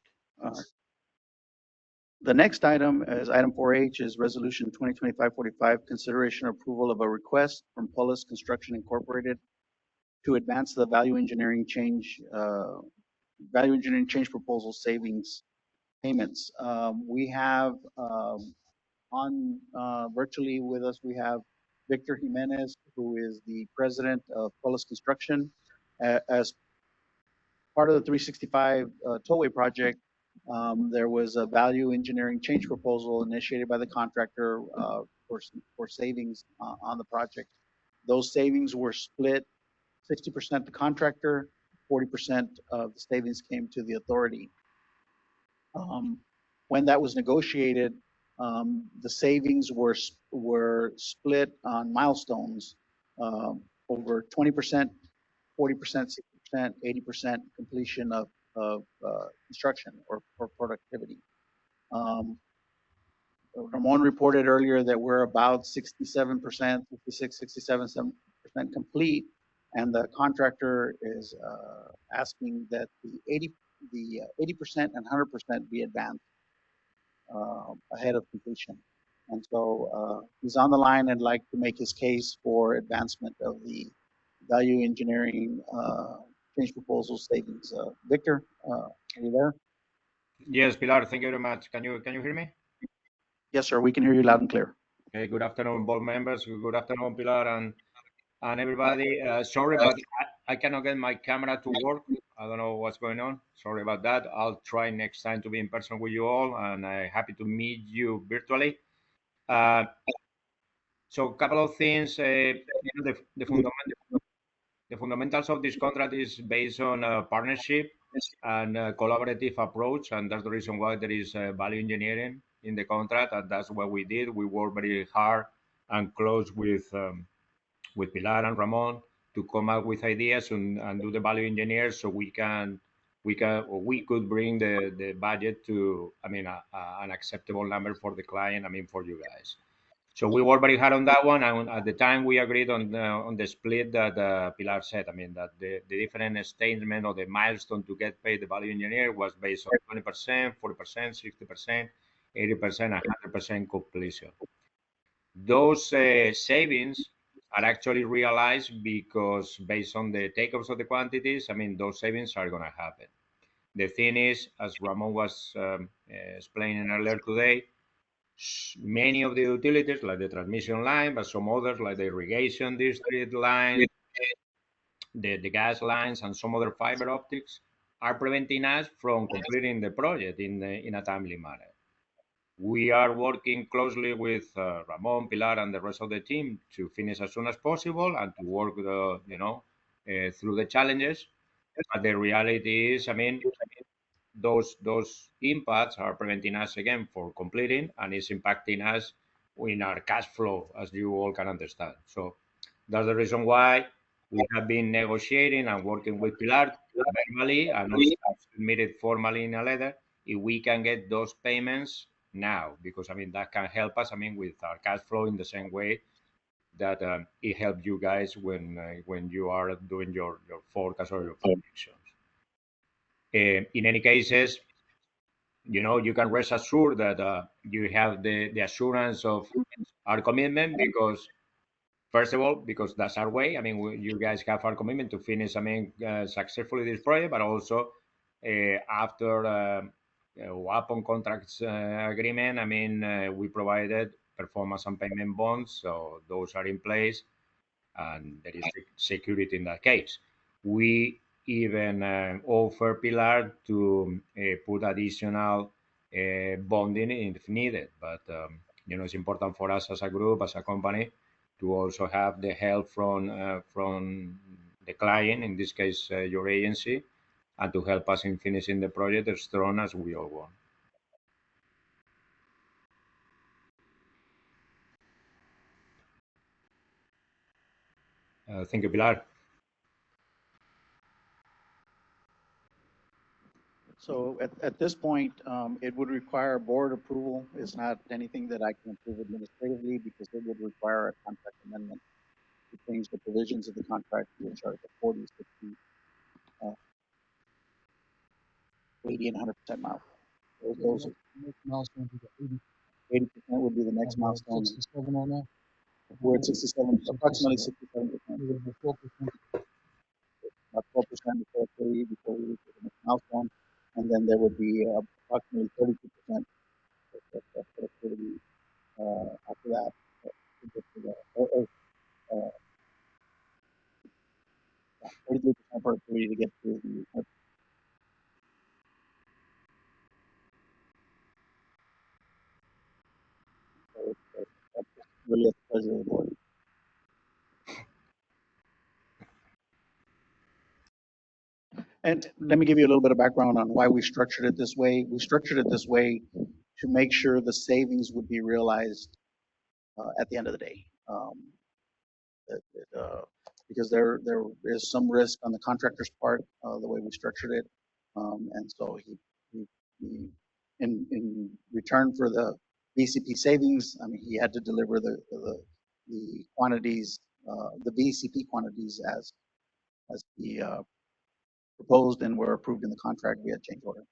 The next item is item 4H is resolution 2025-45, consideration approval of a request from Polis Construction Incorporated to advance the value engineering change proposal savings payments. We have on virtually with us, we have Victor Jimenez, who is the president of Polis Construction. As part of the 365 tollway project, there was a value engineering change proposal initiated by the contractor for savings on the project. Those savings were split 60% the contractor, 40% of the savings came to the authority. When that was negotiated, the savings were split on milestones over 20%, 40%, 60%, 80% completion of construction or productivity. Ramon reported earlier that we're about 67%, 56, 67% complete, and the contractor is asking that the 80% and 100% be advanced ahead of completion. And so he's on the line and like to make his case for advancement of the value engineering change proposal savings. Victor, are you there? Yes, Pilar, thank you very much. Can you hear me? Yes, sir. We can hear you loud and clear. Okay, good afternoon, board members. Good afternoon, Pilar and everybody. Sorry, but I cannot get my camera to work. I don't know what's going on. Sorry about that. I'll try next time to be in person with you all, and I'm happy to meet you virtually. Uh, so, a couple of things. The fundamentals of this contract is based on a partnership and a collaborative approach, and that's the reason why there is value engineering in the contract, and that's what we did. We worked very hard and close with Pilar and Ramon to come up with ideas and do the value engineer so we could bring the budget to, I mean, an acceptable number for the client, I mean, for you guys. So we worked very hard on that one, and at the time we agreed on the split that Pilar said. I mean that the different statement or the milestone to get paid the value engineer was based on 20%, 40%, 60%, 80%, and 100% completion. Those savings are actually realized because based on the takeoffs of the quantities, I mean those savings are going to happen. The thing is, as Ramon was explaining earlier today, many of the utilities, like the transmission line, but some others, like the irrigation district lines, the gas lines, and some other fiber optics, are preventing us from completing the project in a timely manner. We are working closely with Ramon, Pilar, and the rest of the team to finish as soon as possible and to work, through the challenges. But the reality is, I mean, those impacts are preventing us again for completing, and it's impacting us in our cash flow, as you all can understand. So that's the reason why we have been negotiating and working with Pilar verbally and also submitted formally in a letter if we can get those payments now, because I mean that can help us. I mean with our cash flow in the same way that it helps you guys when you are doing your forecast or your predictions. In any cases, you can rest assured that you have the assurance of our commitment because, first of all, because that's our way. I mean, you guys have our commitment to finish, I mean, successfully this project, but also after upon contracts agreement, I mean, we provided performance and payment bonds, so those are in place, and there is security in that case. We even offer Pilar to put additional bonding if needed, but it's important for us as a group, as a company, to also have the help from the client, in this case your agency, and to help us in finishing the project as strong as we all want. Thank you, Pilar. So at this point, it would require board approval. It's not anything that I can approve administratively because it would require a contract amendment to change the provisions of the contract, which are the 40, 60, 80, and 100% mile. Those Milestone would be 80% would be the next milestone. 67 on that. We're at 67, approximately 67%. About 12% before 30, before we reach the next milestone, and then there would be approximately 32% of productivity after that. Uh, 33% productivity to get to the. That's really at the pleasure of the board. And let me give you a little bit of background on why we structured it this way. We structured it this way to make sure the savings would be realized at the end of the day. Because there is some risk on the contractor's part, the way we structured it. And so he in return for the VCP savings, I mean, he had to deliver the quantities, the VCP quantities as the proposed and were approved in the contract via change order.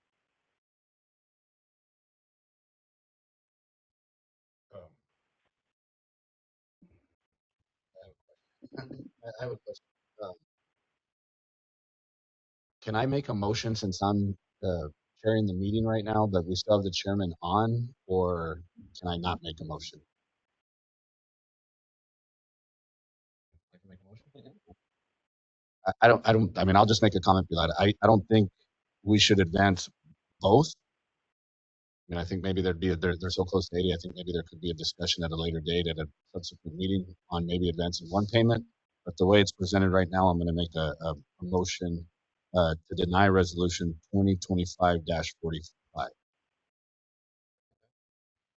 I have a question. Can I make a motion since I'm chairing the meeting right now that we still have the chairman on, or can I not make a motion? I can make a motion. I mean, I'll just make a comment, Pilar. I don't think we should advance both. I mean, I think maybe they're so close to 80. I think maybe there could be a discussion at a later date at a subsequent meeting on maybe advancing one payment. But the way it's presented right now, I'm going to make a motion to deny resolution 2025-45.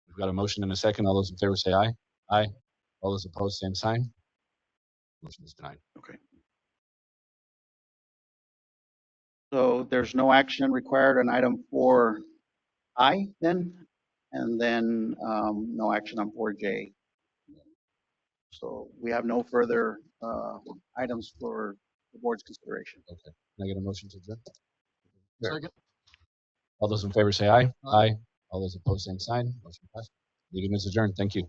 We've got a motion and a second. All those in favor say aye. Aye. All those opposed, same sign. Motion is denied. Okay. So there's no action required on item 4I then, and then no action on 4J. So we have no further items for the board's consideration. Okay. Can I get a motion to adjourn? Second. All those in favor say aye. Aye. Aye. All those opposed, same sign. Motion passed. Meeting is adjourned. Thank you.